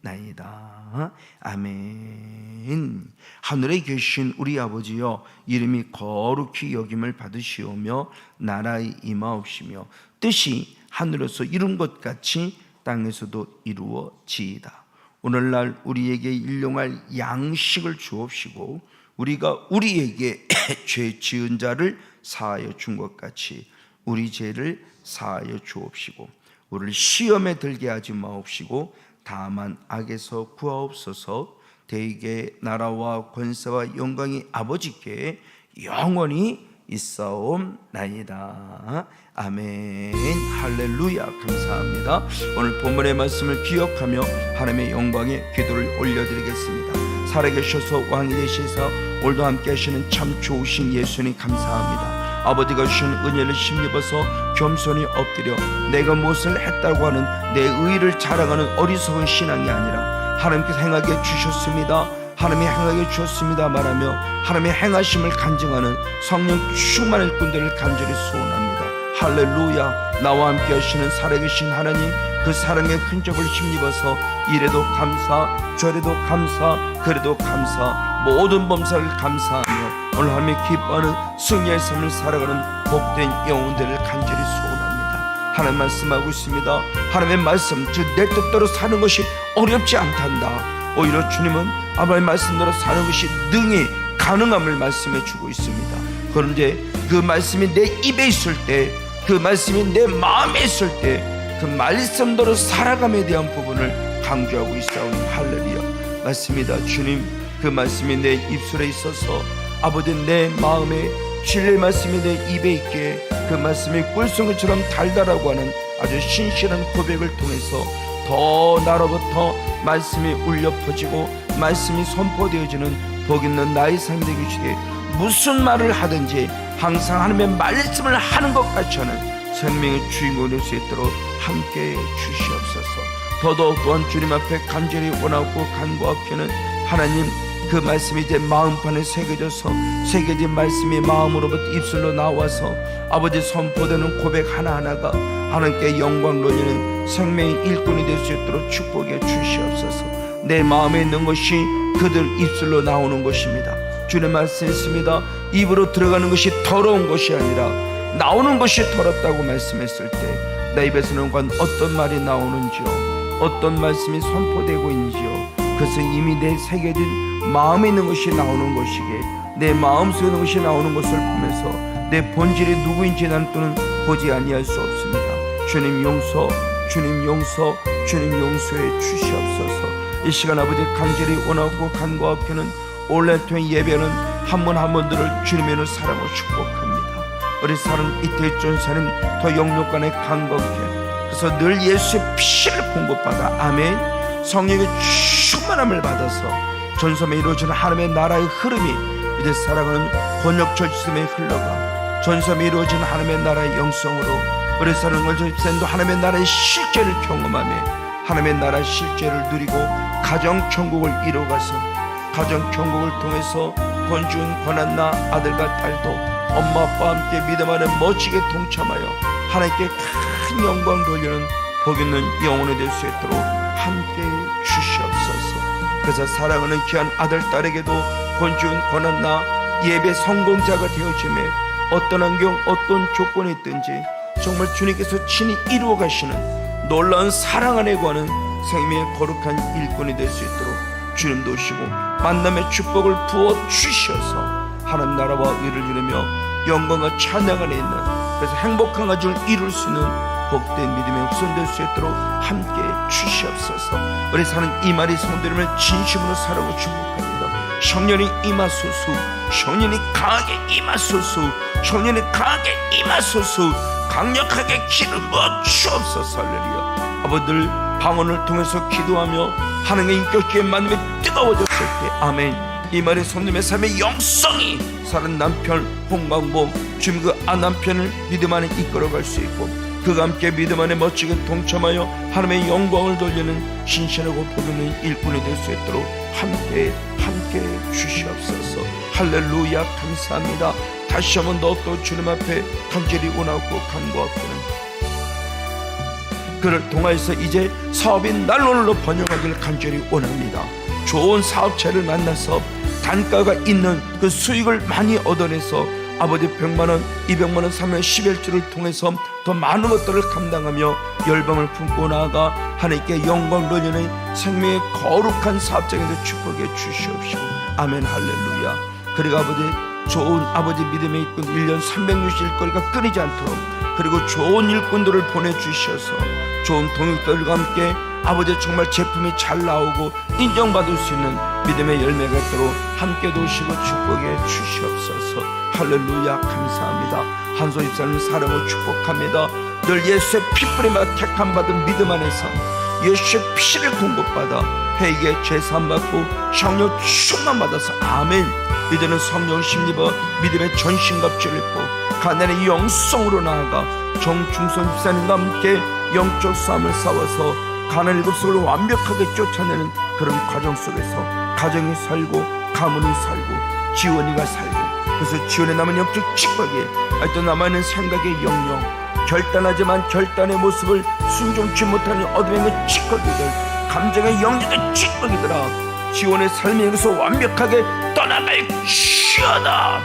기도하옵나이다. 아멘. 하늘에 계신 우리 아버지여, 이름이 거룩히 여김을 받으시오며 나라의 임하옵시며 뜻이 하늘에서 이룬 것 같이 땅에서도 이루어지이다. 오늘날 우리에게 일용할 양식을 주옵시고 우리가 우리에게 죄 지은 자를 사하여 준 것 같이 우리 죄를 사하여 주옵시고 우리를 시험에 들게 하지 마옵시고 다만 악에서 구하옵소서. 대개 나라와 권세와 영광이 아버지께 영원히 있사옵나이다. 아멘. 할렐루야. 감사합니다. 오늘 본문의 말씀을 기억하며 하나님의 영광에 기도를 올려드리겠습니다. 살아계셔서 왕이 되시사 오늘도 함께 하시는 참 좋으신 예수님 감사합니다. 아버지가 주신 은혜를 힘입어서 겸손히 엎드려 내가 무엇을 했다고 하는 내 의의를 자랑하는 어리석은 신앙이 아니라 하나님께서 행하게 주셨습니다, 하나님이 행하게 주셨습니다 말하며 하나님의 행하심을 간증하는 성령 충만한 꾼들을 간절히 소원합니다. 할렐루야. 나와 함께 하시는 살아계신 하나님, 그 사랑의 흔적을 힘입어서 이래도 감사, 저래도 감사, 그래도 감사, 모든 범사를 감사하며 오늘 하나님이 기뻐하는 승리의 삶을 살아가는 복된 영혼들을 간절히 소원합니다. 하나님 말씀하고 있습니다. 하나님의 말씀, 즉 내 뜻대로 사는 것이 어렵지 않단다. 오히려 주님은 아버지의 말씀대로 사는 것이 능히 가능함을 말씀해 주고 있습니다. 그런데 그 말씀이 내 입에 있을 때, 그 말씀이 내 마음에 있을 때 그 말씀대로 살아감에 대한 부분을 강조하고 있사오니 할렐루야. 맞습니다. 주님, 그 말씀이 내 입술에 있어서 아버지 내 마음에 진리의 말씀이 내 입에 있기에 그 말씀이 꿀송이처럼 달달하고 하는 아주 신실한 고백을 통해서 더 나로부터 말씀이 울려 퍼지고 말씀이 선포되어지는 복 있는 나의 삶이 되기 위해 무슨 말을 하든지 항상 하나님의 말씀을 하는 것 같이 하는 생명의 주인공이 될 수 있도록 함께 주시옵소서. 더더욱 또한 주님 앞에 간절히 원하고 간구하기는 하나님, 그 말씀이 제 마음판에 새겨져서 새겨진 말씀이 마음으로부터 입술로 나와서 아버지 선포되는 고백 하나하나가 하나님께 영광 돌리는 생명의 일꾼이 될 수 있도록 축복해 주시옵소서. 내 마음에 있는 것이 그들 입술로 나오는 것입니다. 주님 말씀했습니다. 입으로 들어가는 것이 더러운 것이 아니라 나오는 것이 더럽다고 말씀했을 때 내 입에서는 관 어떤 말이 나오는지요, 어떤 말씀이 선포되고 있는지요, 그것은 이미 내 새겨진 마음에 있는 것이 나오는 것이기에 내 마음속에 있는 것이 나오는 것을 보면서 내 본질이 누구인지 나는 또는 보지 아니할 수 없습니다. 주님 용서, 주님 용서, 주님 용서해 주시옵소서. 이 시간 아버지 간절히 원하고 간구하기는 온라인 통해 예배하는 한 분 한 분들을 주님의 이름으로 사랑하고 축복합니다. 우리 사는 이태의 전사는 더 영육간에 강건케, 그래서 늘 예수의 피를 공급받아 아멘 성령의 충만함을 받아서 전섬에 이루어지는 하나님의 나라의 흐름이 이제 살아가는 번역절 시스템에 흘러가 전섬에 이루어지는 하나님의 나라의 영성으로 우리 사는 걸전도 하나님의 나라의 실제를 경험하며 하나님의 나라의 실제를 누리고 가정 천국을 이루어가서 가정 천국을 통해서 권준 권한나 아들과 딸도 엄마 아빠와 함께 믿음 안에 멋지게 동참하여 하나님께 큰 영광 돌리는 복 있는 영혼이 될 수 있도록 함께 주시옵소서. 그래서 사랑하는 귀한 아들 딸에게도 권준 권한나 예배 성공자가 되어짐에 어떤 환경 어떤 조건이 있든지 정말 주님께서 친히 이루어 가시는 놀라운 사랑 안에 구하는 생명의 거룩한 일꾼이 될 수 있도록 주님 도우시고 만남의 축복을 부어 주셔서 하나님 나라와 의를 이루며 영광과 찬양 안에 있는 그래서 행복한 가정을 이룰 수 있는 복된 믿음의 후손될 수 있도록 함께 주시옵소서. 우리 사는 이 말이 성도님을 진심으로 사랑하고 축복합니다. 성령이 임하소서, 성령이 강하게 임하소서, 성령이 강하게 임하소서, 강력하게 기름 부어 주옵소서. 할렐루야. 아버들 방언을 통해서 기도하며 하나님의 인격의 만남이 뜨거워졌을 때 아멘. 이 말이 성도님의 삶의 영성이 사는 남편 홍광봉 주님 그 남편을 믿음 안에 이끌어갈 수 있고 그가 함께 믿음 안에 멋지게 동참하여 하나님의 영광을 돌리는 신실하고 복있는 일꾼이 될 수 있도록 함께 주시옵소서. 할렐루야. 감사합니다. 다시 한번 더 또 주님 앞에 간절히 원하고 간구하고는 그를 통하여서 이제 사업이 날로날로 번영하기를 간절히 원합니다. 좋은 사업체를 만나서 단가가 있는 그 수익을 많이 얻어내서 아버지 100만원, 200만원, 3년 11주를 통해서 더 많은 것들을 감당하며 열방을 품고 나아가 하나님께 영광 돌리는 생명의 거룩한 사업장에도 축복해 주시옵시고 아멘. 할렐루야. 그리고 아버지 좋은 아버지 믿음의 이끈 1년 360일거리가 끊이지 않도록 그리고 좋은 일꾼들을 보내주셔서 좋은 동역들과 함께 아버지 정말 제품이 잘 나오고 인정받을 수 있는 믿음의 열매가 있도록 함께 도우시고 축복해 주시옵소서. 할렐루야. 감사합니다. 한소 집사님 사랑을 축복합니다. 늘 예수의 피뿌림과 택함받은 믿음 안에서 예수의 피를 공급받아 회개의 죄사함받고 성령 충만받아서 아멘. 이제는 성령을 힘입어 믿음의 전신갑주를 입고 가난의 영성으로 나아가 정중선 집사님과 함께 영적 싸움을 싸워서 가난의 급속을 완벽하게 쫓아내는 그런 과정 속에서 가정이 살고 가문이 살고 지원이가 살고, 그래서 지원에 남은 영적 축복이 아직도 남아있는 생각의 영영, 결단하지만 결단의 모습을 순종치 못하는 어둠의 그 찌꺼기들, 감정의 영적인 찌꺼기들아, 지원의 삶에 여기서 완벽하게 떠나갈지어다.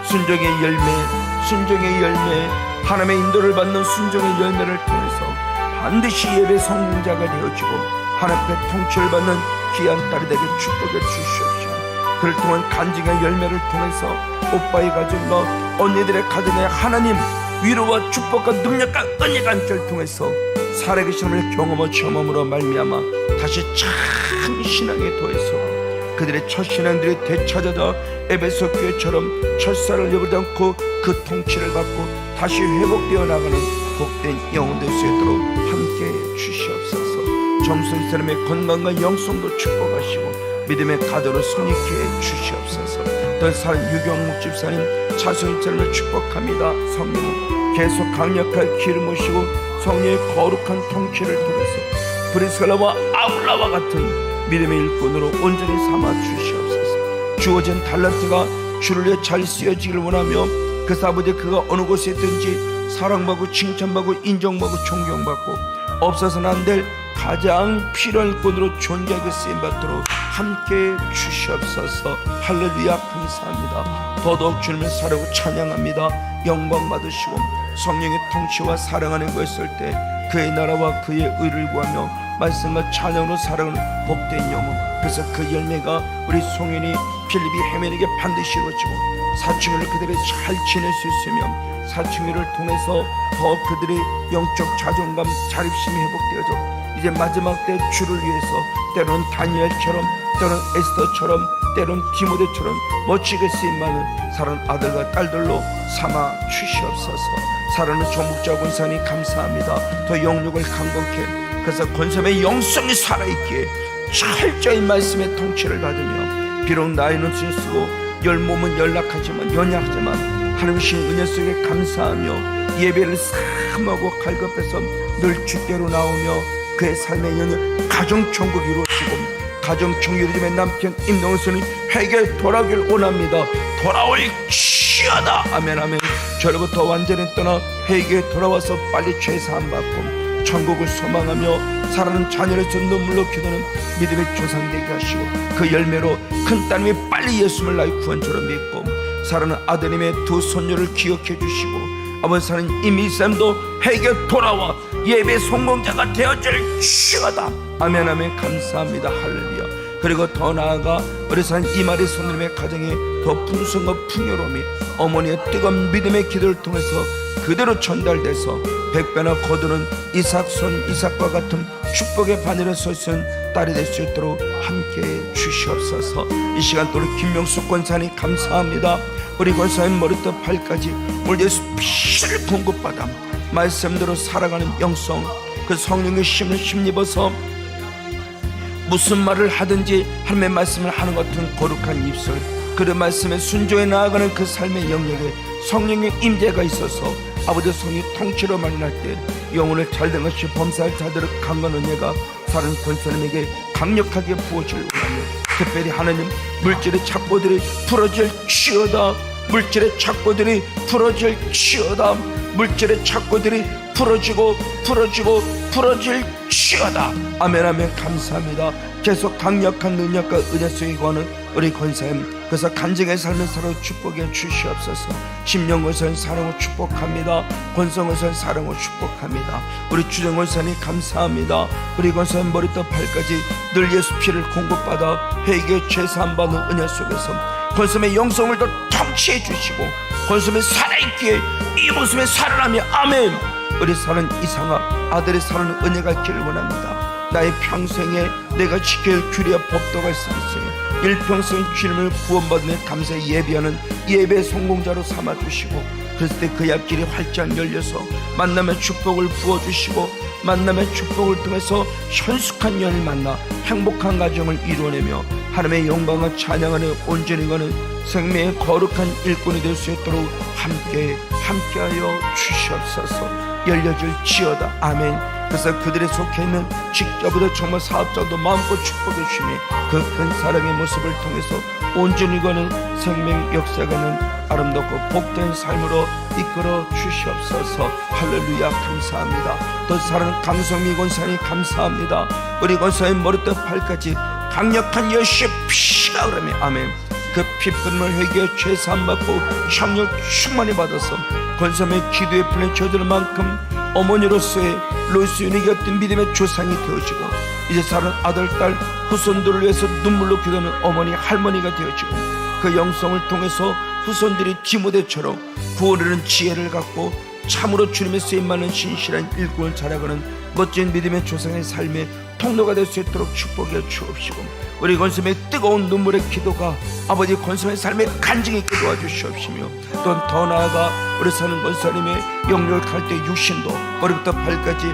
순종의 열매, 하나님의 인도를 받는 순종의 열매를 통해서 반드시 예배 성공자가 되어지고 하나님의 통치를 받는 귀한 딸이 되게 축복해 주시옵시고, 그를 통한 간증의 열매를 통해서 오빠의 가정과 언니들의 가정에 하나님 위로와 축복과 능력과 은혜가 함께를 통해서 살아계신 하나님을 경험하고 체험함으로 말미암아 다시 참 신앙에 더해서 그들의 첫 신앙들이 되찾아져 에베소 교회처럼 첫살을 여부지 않고 그 통치를 받고 다시 회복되어 나가는 복된 영혼 될 수 있도록 함께 주시옵소서. 점선 사람의 건강과 영성도 축복하시고 믿음의 가도로 승리케 해 주시옵소서. 더 사랑 유경목 집사님, 차수인 사람을 축복합니다. 성령 계속 강력한 길을 모시고 성령의 거룩한 통치를 통해서 브리스갈라와 아울라와 같은 믿음의 일꾼으로 온전히 삼아 주시옵소서. 주어진 달란트가 주를 위해 잘 쓰여지기를 원하며, 그 아버지 그가 어느 곳에 있든지 사랑받고 칭찬받고 인정받고 존경받고 없어서는 안 될 가장 필요한 일꾼으로 존귀하게 쓰임받도록 함께 주시옵소서. 할렐루야. 감사합니다. 더더욱 주님을 사랑하고 찬양합니다. 영광 받으시고 성령의 통치와 사랑하는 것을 때 그의 나라와 그의 의를 구하며 말씀과 찬양으로 살아가는 복된 영혼, 그래서 그 열매가 우리 송현이 필립이 헤매에게 반드시 이루어지고 사춘기를 그들이 잘 지낼 수 있으며 사춘기를 통해서 더 그들의 영적 자존감 자립심이 회복되어져 이제 마지막 때 주를 위해서 때로는 다니엘처럼, 때로는 에스더처럼, 때로는 디모데처럼 멋지게 쓰임받는 사랑하는 아들과 딸들로 삼아 주시옵소서. 사랑하는 조목자 권사님 감사합니다. 더 영육을 강건케, 그래서 권사의 영성이 살아있기에 철저히 말씀의 통치를 받으며 비록 나이는 쓰고 열몸은 연약하지만 하나님의 은혜 속에 감사하며 예배를 삼하고 갈급해서 늘 주께로 나오며 그의 삶의 영역 가정천국이 이루어지고 가정천국이 이루어지면 남편 임동선이 회개에 돌아오길 원합니다. 돌아올지어다. 아멘 아멘. 저로부터 완전히 떠나 회개에 돌아와서 빨리 죄사함 받고 천국을 소망하며 살아가는 자녀로서 눈물로 기도는 믿음의 조상 되게 하시고 그 열매로 큰 따님이 빨리 예수를 나의 구원자로 믿고 살아가는 아드님의 두 손녀를 기억해 주시고 아버지 사는 이미쌤도 회개 돌아와 예배 성공자가 되어질 지어다. 아멘 아멘. 감사합니다. 할렐루야. 그리고 더 나아가 우리 산 이마리 손님의 가정에 더 풍성과 풍요로움이 어머니의 뜨거운 믿음의 기도를 통해서 그대로 전달돼서 백배나 거두는 이삭과 같은 축복의 바늘에 서있는 딸이 될 수 있도록 함께 주시옵소서. 이 시간 또 우리 김명수 권사님 감사합니다. 우리 권사님 머리부터 발까지 오늘 예수 피를 공급받아 말씀대로 살아가는 영성, 그 성령의 힘을 힘입어서 무슨 말을 하든지 하나님의 말씀을 하는 것 같은 거룩한 입술, 그 말씀에 순종해 나아가는 그 삶의 영역에 성령의 임재가 있어서 아버지 성령의 통치로 만날 때 영혼을 잘된 것이 범사할 자들의 강한 은혜가 다른 권사님에게 강력하게 부어질 원하며 특별히 하나님 물질의 착고들이 풀어질지어다. 물질의 착고들이 풀어질지어다. 물질의 착고들이 풀어질지어다. 아멘 아멘. 감사합니다. 계속 강력한 능력과 은혜 속에 거하는 우리 권사님, 그래서 간증의 삶을 살아 축복해 주시옵소서. 심령 권사님 사랑을 축복합니다. 권성 권사님 사랑을 축복합니다. 우리 주정 권사님 감사합니다. 우리 권사님 머리부터 발까지 늘 예수 피를 공급받아 회개 죄사함 받는 은혜 속에서 권섬의 영성을 더 통치해 주시고 권섬에 살아있기에 이 모습에 살아나며 아멘. 우리 사는 이상아 아들의 사는 은혜가 있기를 원합니다. 나의 평생에 내가 지켜야 할 규례와 법도가 있으면서 일평생 주님을 구원받으며 감사에 예배하는 예배 성공자로 삼아주시고 그랬을 때 그 앞길이 활짝 열려서 만남의 축복을 부어주시고 만남의 축복을 통해서 현숙한 연을 만나 행복한 가정을 이루어내며 하나님의 영광을 찬양하는 온전히 가는 생명의 거룩한 일꾼이 될 수 있도록 함께하여 주시옵소서. 열려줄지어다 아멘. 그래서 그들의 속해 있는 직자보다 정말 사업자도 마음껏 축복해 주시며 그 큰 사랑의 모습을 통해서 온전히 가는 생명 역사가는 아름답고 복된 삶으로 이끌어 주시옵소서. 할렐루야 감사합니다. 더 사랑하는 강성미 권사님 감사합니다. 우리 권사의 머리부터 발까지 강력한 여시의 피가 흐르며 아멘. 그 피뿐을 회개해 죄사함 받고 창력 충만히 받아서 권사의 기도에 풀린 저들 만큼 어머니로서의 로스윤이 같은 믿음의 조상이 되어지고 이제 사는 아들, 딸, 후손들을 위해서 눈물로 기도하는 어머니, 할머니가 되어지고 그 영성을 통해서 후손들이 디모데처럼 구원하는 지혜를 갖고 참으로 주님의 쓰임받는 신실한 일꾼을 자라가는 멋진 믿음의 조상의 삶의 통로가 될 수 있도록 축복해 주옵시고 우리 권섬의 뜨거운 눈물의 기도가 아버지 권섬의 삶에 간증이 있게 도와주시옵시며 또 더 나아가 우리 사는 권사님의 영역을 갈 때 육신도 머리부터 발까지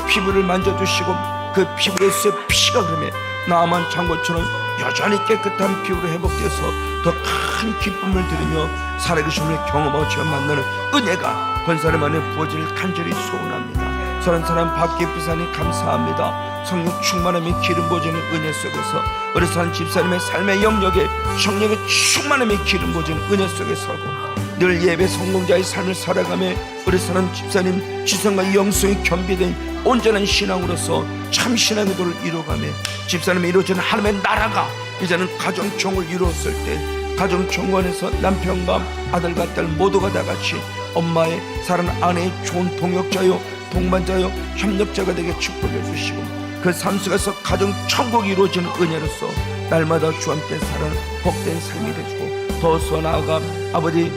피부를 만져주시고 그 피부에서 피가 흐르며 나만 장고처럼 여전히 깨끗한 피부로 회복되어서 더 큰 기쁨을 들으며 살아계심을 경험하고 지어 만나는 은혜가 권사님 안에 부어지를 간절히 소원합니다. 서른 사람 밖에 부산이 감사합니다. 성령 충만함이 기름 부어지는 은혜 속에서 우리 산 집사님의 삶의 영역에 성령의 충만함이 기름 부어지는 은혜 속에 서고 늘 예배 성공자의 삶을 살아가며 우리 사는 집사님 지성과 영성이 겸비된 온전한 신앙으로서 참 신앙의 도를 이루어가며 집사님이 이루어지는 하나님의 나라가 이제는 가정총을 이루었을 때 가정총관에서 남편과 아들과 딸 모두가 다 같이 엄마의 사랑하는 아내의 좋은 동역자요 동반자요 협력자가 되게 축복해 주시고 그 삶 속에서 가정 천국이 이루어지는 은혜로서 날마다 주와 함께 살아가는 복된 삶이 되시고 더 나아가 아버지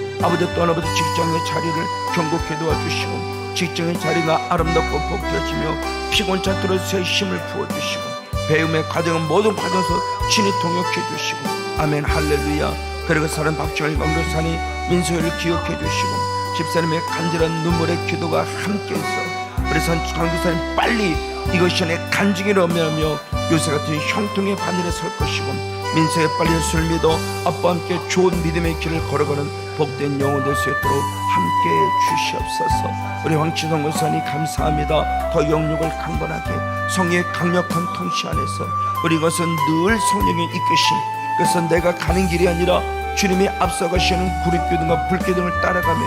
또한 아버지 직장의 자리를 경고케 도와주시고 직장의 자리가 아름답고 복되어지며 피곤차 들어서의 힘을 부어주시고 배움의 과정은 모든 과정에서 친히 통역해 주시고 아멘 할렐루야. 그리고 사는 박정일 강도사님 민소희를 기억해 주시고 집사님의 간절한 눈물의 기도가 함께해서 우리 산 강도사님 빨리 이것이 내 간증이라 하며 요새 같은 형통의 바늘에 설 것이고 민서의 빨리 예수를 믿어 아빠와 함께 좋은 믿음의 길을 걸어가는 복된 영혼 될 수 있도록 함께해 주시옵소서. 우리 황치성 권사님 감사합니다. 더 영육을 강건하게 성령의 강력한 통치 안에서 우리 것은 늘 성령의 이끄심 그래서 내가 가는 길이 아니라 주님이 앞서가시는 구릿기둥과 불기둥을 따라가며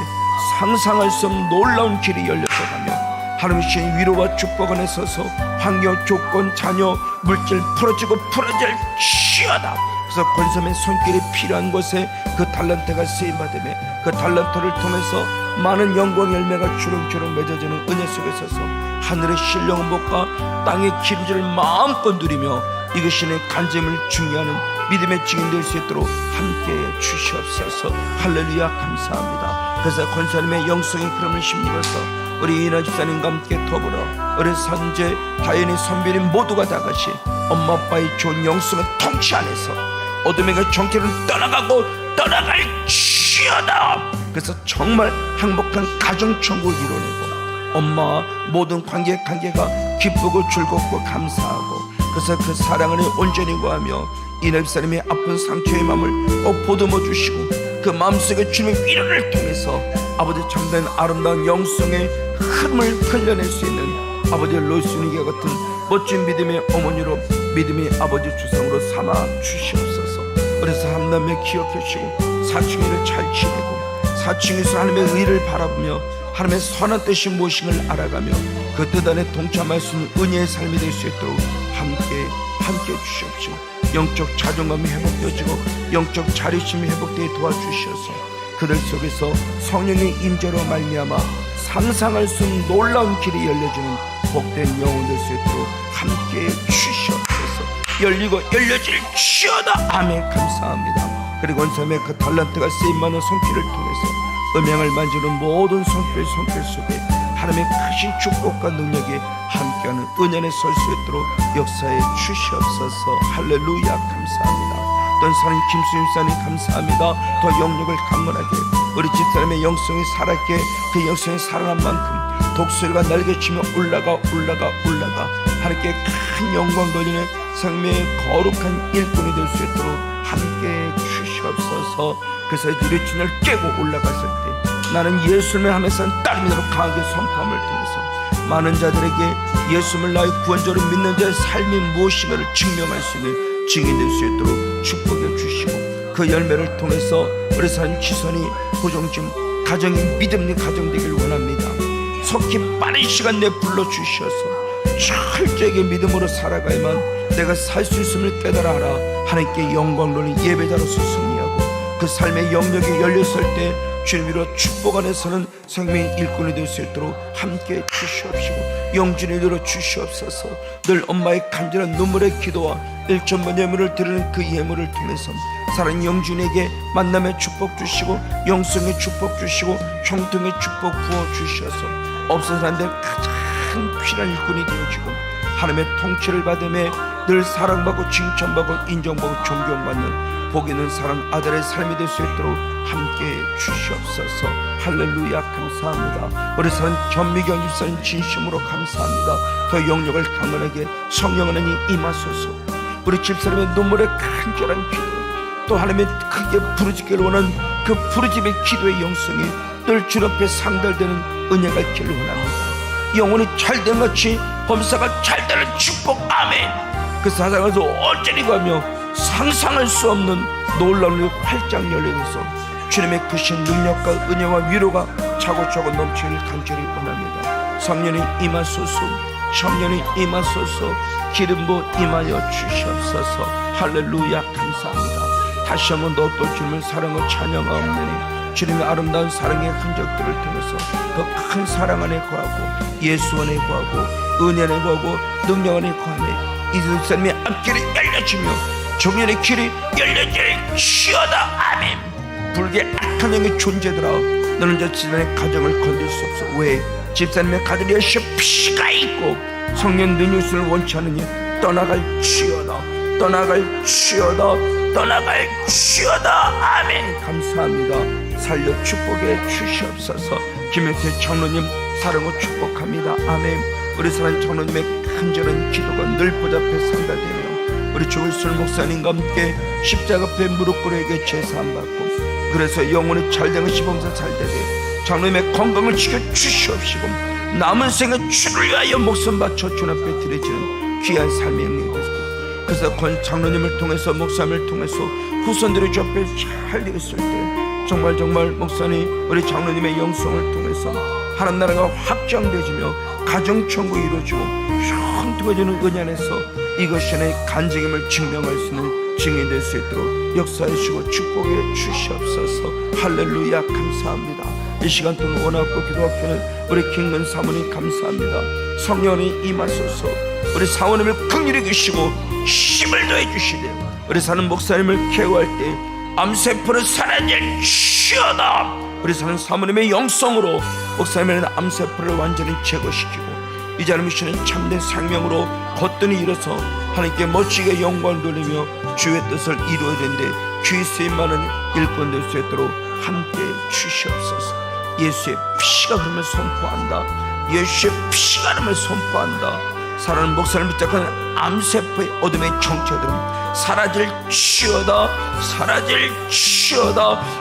상상할 수 없는 놀라운 길이 열려져가며 하나님의 신 위로와 축복 안에 서서 환경, 조건, 자녀, 물질 풀어지고 풀어질지어다. 그래서 권섬의 손길이 필요한 곳에 그 달란트가 쓰임받으며 그 달란트를 통해서 많은 영광 열매가 주렁주렁 맺어지는 은혜 속에 서서 하늘의 신령한 복과 땅의 기름질을 마음껏 누리며 이것이 내 간증을 중요하는 믿음의 증인 될 수 있도록 함께해 주시옵소서. 할렐루야 감사합니다. 그래서 권사님의 영성의 흐름을 힘입어서 우리 이나 집사님과 함께 더불어 우리 선제, 다현이, 선비님 모두가 다 같이 엄마 아빠의 좋은 영성의 통치 안에서 어둠의 그 정체를 떠나갈지어다. 그래서 정말 행복한 가정천국을 이뤄내고 엄마와 모든 관계가 기쁘고 즐겁고 감사하고 그래서 그 사랑을 온전히 구하며 이나 집사님의 아픈 상처의 마음을 꼭 보듬어 주시고 그 마음속에 주님의 위로를 통해서 아버지 참된 아름다운 영성의 흐름을 흘려낼 수 있는 아버지 로스니게 같은 멋진 믿음의 어머니로 믿음의 아버지 주상으로 삼아 주시옵소서. 그래서 한남에 기억해 주시고 사춘기를 잘 지내고 사춘기에서 하나님의 의를 바라보며 하나님의 선한 뜻이 무엇인가를 알아가며 그 뜻 안에 동참할 수 있는 은혜의 삶이 될 수 있도록 함께 주시옵시고 영적 자존감이 회복되어지고 영적 자립심이 회복되게 도와주셔서 그들 속에서 성령의 임재로 말미암아 상상할 수 없는 놀라운 길이 열려지는 복된 영혼 될 수 있도록 함께 주시옵소서. 열리고 열려질지어다. 아멘. 감사합니다. 그리고 권사님의 그 달란트가 쓰임받는 손길을 통해서 음향을 만지는 모든 손길 속에 하나님의 크신 축복과 능력이 함께하는 은연에 설 수 있도록 역사에 주시옵소서. 할렐루야. 감사합니다. 또 사는 김수임 사님 감사합니다. 더 영역을 강건하게 우리 집사람의 영성이 살았게 그 영성이 살아난 만큼 독수리가 날개치며 올라가 하나님께 큰 영광 돌리는 생명의 거룩한 일꾼이 될 수 있도록 함께 주시옵소서. 그래서 우리 주님을 깨고 올라갔을 때 나는 예수님을 하면서 따르므로 강하게 선포함을 통해서 많은 자들에게 예수님을 나의 구원자로 믿는 자의 삶이 무엇인가를 증명할 수 있는 증인 될 수 있도록 축복해 주시고 그 열매를 통해서 우리 산 지선이 고정진 가정이 믿음의 가정 되길 원합니다. 속히 빠른 시간 내에 불러주셔서 철저하게 믿음으로 살아가야만 내가 살 수 있음을 깨달아 알아 하나님께 영광 돌리는 예배자로서 승리하고 그 삶의 영역이 열렸을 때 주님으로 축복 안에서는 생명의 일꾼이 될 수 있도록 함께 주시옵시고 영준이 되어 주시옵소서. 늘 엄마의 간절한 눈물의 기도와 1천번 예물을 드리는 그 예물을 통해서 사랑하는 영준에게 만남의 축복 주시고 영성의 축복 주시고 형통의 축복 부어 주셔서 없어서는 안 될 가장 필요한 일꾼이 되어지고 하나님의 통치를 받으며 늘 사랑받고 칭찬받고 인정받고 존경받는 복 있는 사랑 아들의 삶이 될 수 있도록 함께 주시옵소서. 할렐루야. 감사합니다. 우리 사랑 전미경 집사님 진심으로 감사합니다. 더 영역을 강건하게 성령 하나님 임하소서. 우리 집사람의 눈물의 간절한 기도 또 하나님의 크게 부르짖기를 원하는 그 부르짖의 기도의 영성이 늘 주 앞에 상달되는 은혜가 있기를 원합니다. 영혼이 잘된 같이 범사가 잘되는 축복. 아멘. 그 사상에서 어쩌리 가며 상상할 수 없는 놀라운 일 활짝 열려서 주님의 크신 능력과 은혜와 위로가 차고차고 넘치기를 간절히 원합니다. 성령이 임하소서. 성령이 임하소서. 기름 부어 임하여 주시옵소서. 할렐루야. 감사합니다. 다시 한번 더 또 주님을 사랑하고 찬양하옵나니 주님의 아름다운 사랑의 흔적들을 통해서 더 큰 사랑 안에 거하고 예수 안에 거하고 은혜 안에 거하고 능력 안에 거하며 이스라엘 사람의 앞길이 열려지며 종년의 길이 열려지리시어다. 아멘. 불의 악한 영의 존재들아 너는 저 집사님의 가정을 건들 수 없어. 왜? 집사님의 가정에 여시 피가 있고 성령 능력을 원치 않으니 떠나갈지어다. 아멘. 감사합니다. 살려 축복해 주시옵소서. 김영태 장로님 사랑으로 축복합니다. 아멘. 우리 사랑하는 장로님의 간절한 기도가 늘 보좌앞에 상달되며 우리 조일순 목사님과 함께 십자가 앞에 무릎 꿇어에게 제사함 받고 그래서 영혼이 잘되는 시범사 잘되게 장로님의 건강을 지켜 주시옵시고 남은 생에 주를 위하여 목숨 바쳐 주 앞에 드려지는 귀한 삶의 영역이 되소서. 그래서 권 장로님을 통해서 목사님을 통해서 후손들의 주 앞에 잘 되었을 때 정말 목사님 우리 장로님의 영성을 통해서 하나님 나라가 확장되지며 가정천국이 이루어지고 형통해지는 은혜 안에서 이것이 하나의 간증임을 증명할 수 있는 증인 될 수 있도록 역사하시고 축복해 주시옵소서. 할렐루야. 감사합니다. 이 시간 동안 원하고 기도하기는 우리 김근 사모님 감사합니다. 성령이 임하소서. 우리 사모님을 긍휼히 계시고 힘을 더해 주시되 우리 사는 목사님을 케어할 때 암세포를 사라질지어다. 우리 사는 사모님의 영성으로 목사님의 암세포를 완전히 제거시키고 이 자를 미시는 참된 생명으로 거뜬히 일어서 하나님께 멋지게 영광을 돌리며 주의 뜻을 이루어야 되는데 주의 쓰임 많은 일꾼 될 수 있도록 함께 주시옵소서. 예수의 피가 흐르며 선포한다. 예수의 피가 흐르며 선포한다. 사랑하는 목사를 붙잡는 암세포의 어둠의 정체들은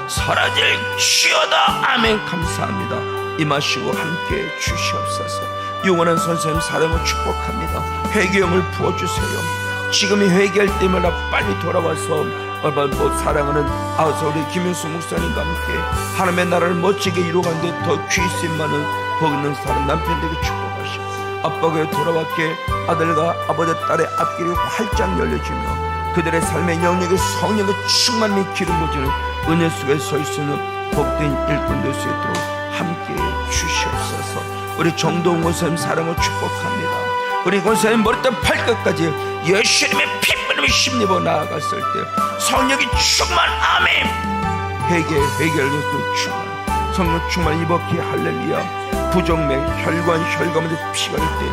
사라질지어다. 아멘. 감사합니다. 임하시고 함께 주시옵소서. 영원한 선생님 사랑을 축복합니다. 회개형을 부어주세요. 지금이 회개할 때마다 빨리 돌아와서 사랑하는 우리 김윤수 목사님과 함께 하나님의 나라를 멋지게 이루어가는데 더 귀쓰임 많은 복 있는 사람 남편 되게 축복하시고 아빠가 돌아왔기에 아들과 아버지 딸의 앞길이 활짝 열려지며 그들의 삶의 영역에 성령의 충만함이 기름 부어지는 은혜 속에 설 수 있는 복된 일꾼 될 수 있도록 함께 주시옵소서. 우리 정동훈 권사님 사랑을 축복합니다. 우리 권사님 머리부터 발끝까지 예수님의 피 하나님의 심리보 나아갔을 때 성령이 충만. 아멘. 회개하면서 충만, 성령 충만 입었기에 할렐루야. 부정맥, 혈관, 혈관에 피가 날 때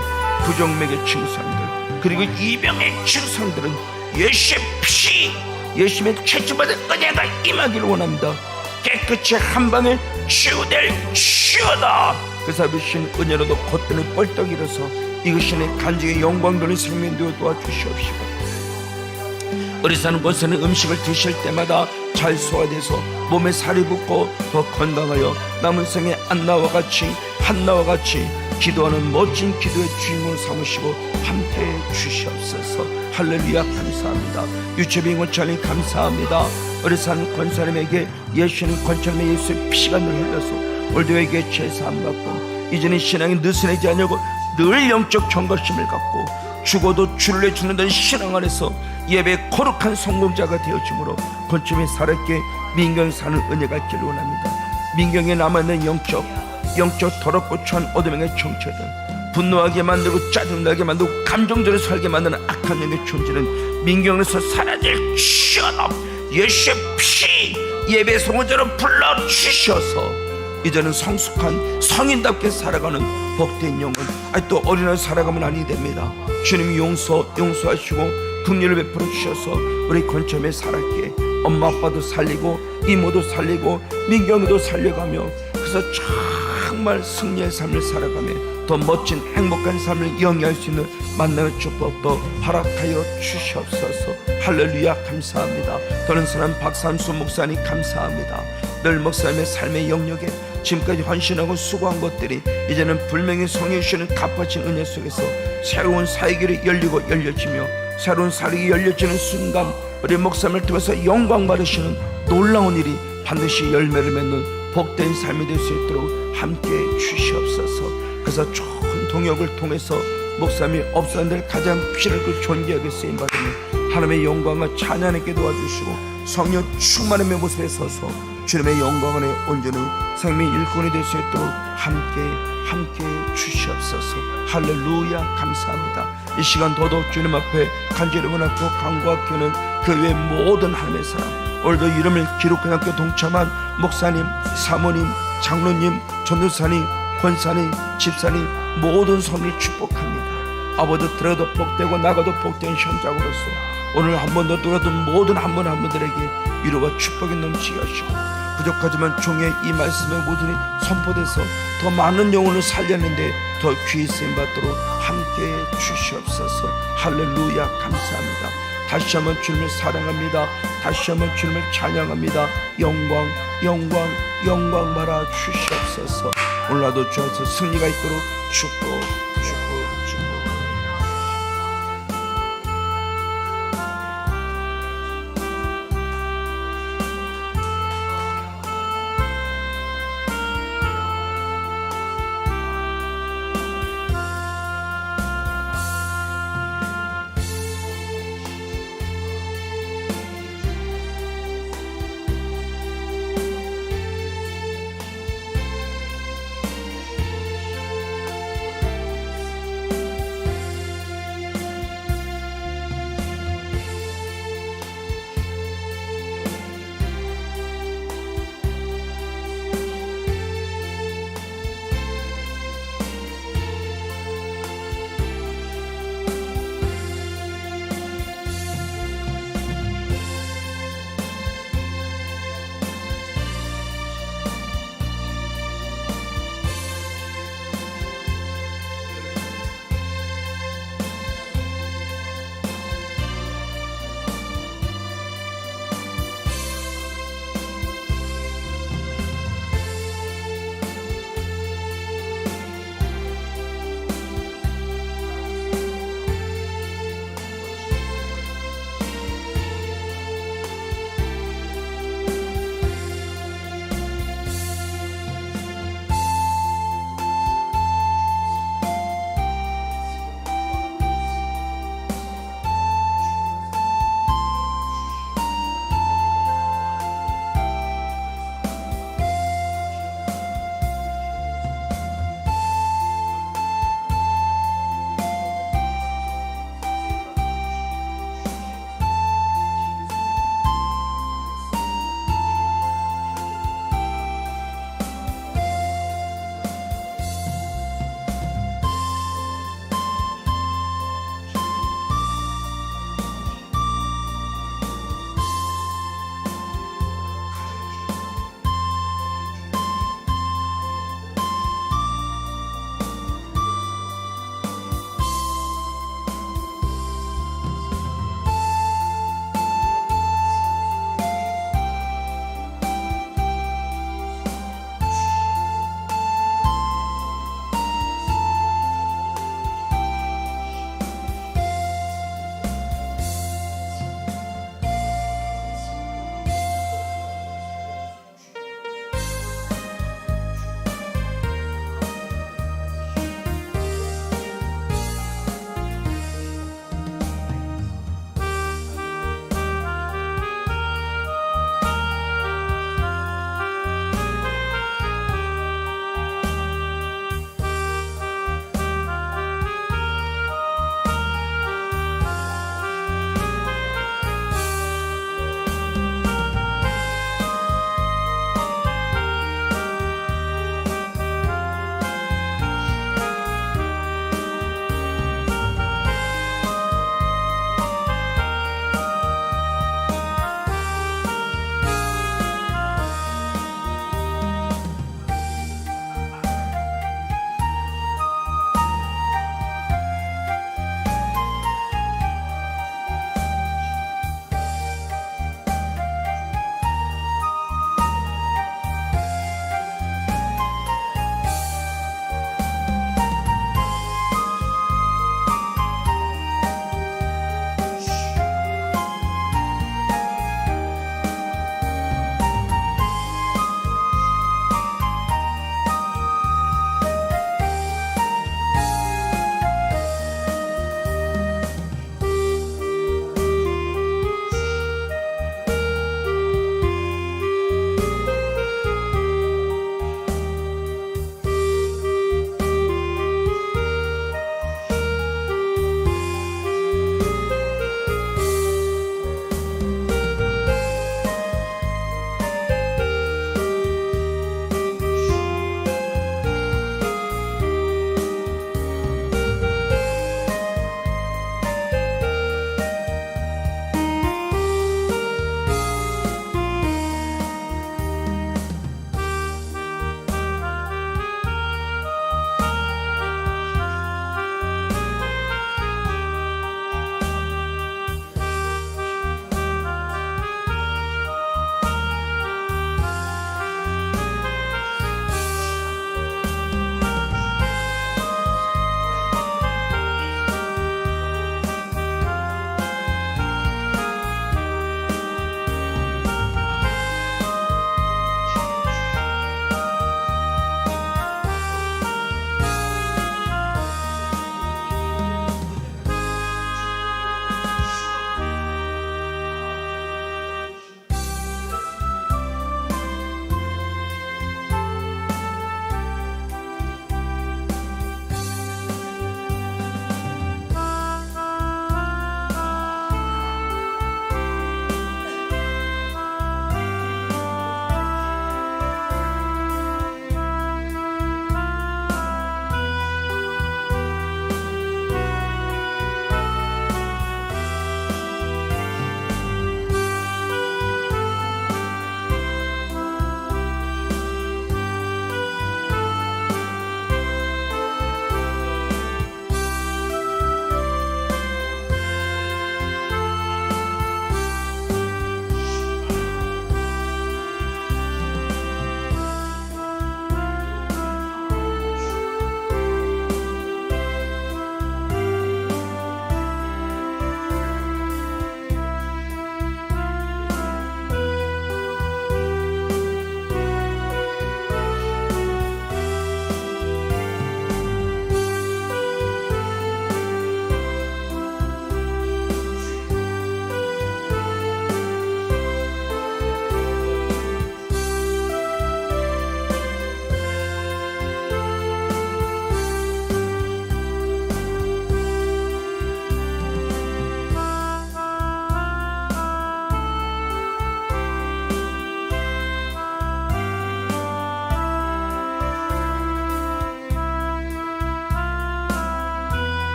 부정맥의 증상들, 그리고 이병의 증상들은 예수의 피, 예수님의 채찍받은 은혜가 임하기를 원합니다. 깨끗이 한방에 치유될지어다. 그 사비신 은혜로도 겉들을 뻘떡 일어서 이것이 내 간증의 영광 돌린 생명 되어 도와주시옵시고, 우리 사는 곳에는 음식을 드실 때마다 잘 소화돼서 몸에 살이 붙고 더 건강하여 남은 생에 안나와 같이 한나와 같이 기도하는 멋진 기도의 주인공을 삼으시고 함께해 주시옵소서. 할렐루야. 감사합니다. 유채빈 권사님 감사합니다. 우리 산 권사님에게 예수님 권사님의 예수의 피가 늘 흘러서 올드에게 제사함 받고 이제는 신앙이 느슨해지지 않냐고 늘 영적 경각심을 갖고 죽어도 주를 위해 죽는다는 신앙 안에서 예배의 거룩한 성공자가 되어짐으로 권점이 살았기에 민경에 사는 은혜가 있기를 원합니다. 민경에 남아있는 영적 더럽고 추한 어둠의 정체들, 분노하게 만들고 짜증나게 만들고 감정대로 살게 만드는 악한 영의 존재는 민경에서 사라질지어다. 예수의 피 예배 성공자로 불러주셔서 이제는 성숙한 성인답게 살아가는 복된 영혼, 또 어린아이 살아가면 아니 됩니다. 주님이 용서하시고 긍휼을 베풀어 주셔서 우리 권점에 살았기에 엄마 아빠도 살리고 이모도 살리고 민경이도 살려가며, 그래서 정말 승리의 삶을 살아가며 더 멋진 행복한 삶을 영위할 수 있는 만남의 축복도 허락하여 주시옵소서. 할렐루야. 감사합니다. 더는 사람 박삼수 목사님 감사합니다. 늘 목사님의 삶의 영역에 지금까지 헌신하고 수고한 것들이 이제는 불명의 성령 주시는 값어진 은혜 속에서 새로운 사역이 열리고 열려지며 새로운 사역이 열려지는 순간 우리 목사님을 통해서 영광 받으시는 놀라운 일이 반드시 열매를 맺는 복된 삶이 될 수 있도록 함께해 주시옵소서. 그래서 좋은 동역을 통해서 목사님이 없어질 가장 필요하고 존귀하게 쓰임받으며 하나님의 영광과 찬양하게 도와주시고 성령 충만함의 모습에 서서 주님의 영광 안에 온전히 생명 일꾼이 될 수 있도록 함께 주시옵소서. 할렐루야. 감사합니다. 이 시간 더더욱 주님 앞에 간절히 원하고 간구하기는 그 외 모든 하나님의 사람, 오늘도 이름을 기록한 학교 동참한 목사님, 사모님, 장로님, 전도사님, 권사님, 집사님 모든 손을 축복합니다. 아버지 들어도 복되고 나가도 복된 현장으로서 오늘 한 번 더 돌아든 모든 한 분 한 분들에게 위로와 축복이 넘치게 하시고 부족하지만 종의 이 말씀의 모든이 선포돼서 더 많은 영혼을 살렸는데 더 귀히 쓰임받도록 함께해 주시옵소서. 할렐루야. 감사합니다. 다시 한번 주님을 사랑합니다. 다시 한번 주님을 찬양합니다. 영광 받아 주시옵소서. 오늘도 주어서 승리가 있도록 축복.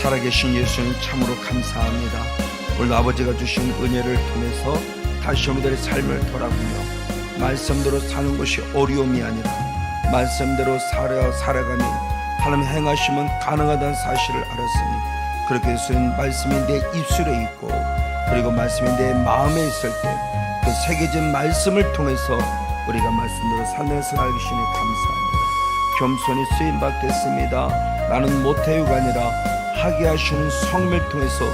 살아계신 예수님 참으로 감사합니다. 오늘 아버지가 주신 은혜를 통해서 다시 우리들의 삶을 돌아보며 말씀대로 사는 것이 어려움이 아니라 말씀대로 살아가니 하나님 행하시면 가능하다는 사실을 알았으니, 그렇게 예수님 말씀이 내 입술에 있고 그리고 말씀이 내 마음에 있을 때 그 새겨진 말씀을 통해서 우리가 말씀대로 사는 것을 알기 시니 감사합니다. 겸손히 쓰임 받겠습니다. 나는 못해요가 아니라 하게 하시는 성령을 통해서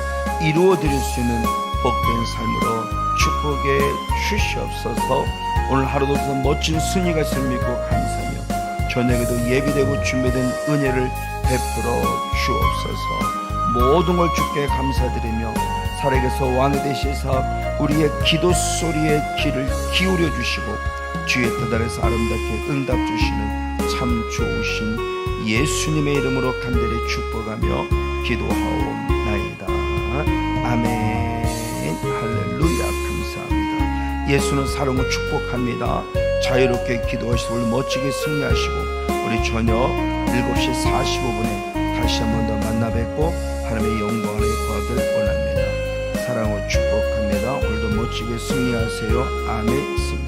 이루어 드릴 수 있는 복된 삶으로 축복해 주시옵소서. 오늘 하루도 더 멋진 승리가 있음을 믿고 감사하며 저녁에도 예비되고 준비된 은혜를 베풀어 주옵소서. 모든 걸 주께 감사드리며 살아계서 왕이 되시사 우리의 기도 소리에 귀를 기울여 주시고 주의 뜻 아래서 아름답게 응답 주시는 참 좋으신 예수님의 이름으로 간절히 축복하며 기도하옵나이다. 아멘. 할렐루야. 감사합니다. 예수는 사랑을 축복합니다. 자유롭게 기도하시고 멋지게 승리하시고 우리 저녁 7시 45분에 다시 한 번 더 만나 뵙고 하나님의 영광 안에 거하길 원합니다. 사랑으로 축복합니다. 오늘도 멋지게 승리하세요. 아멘.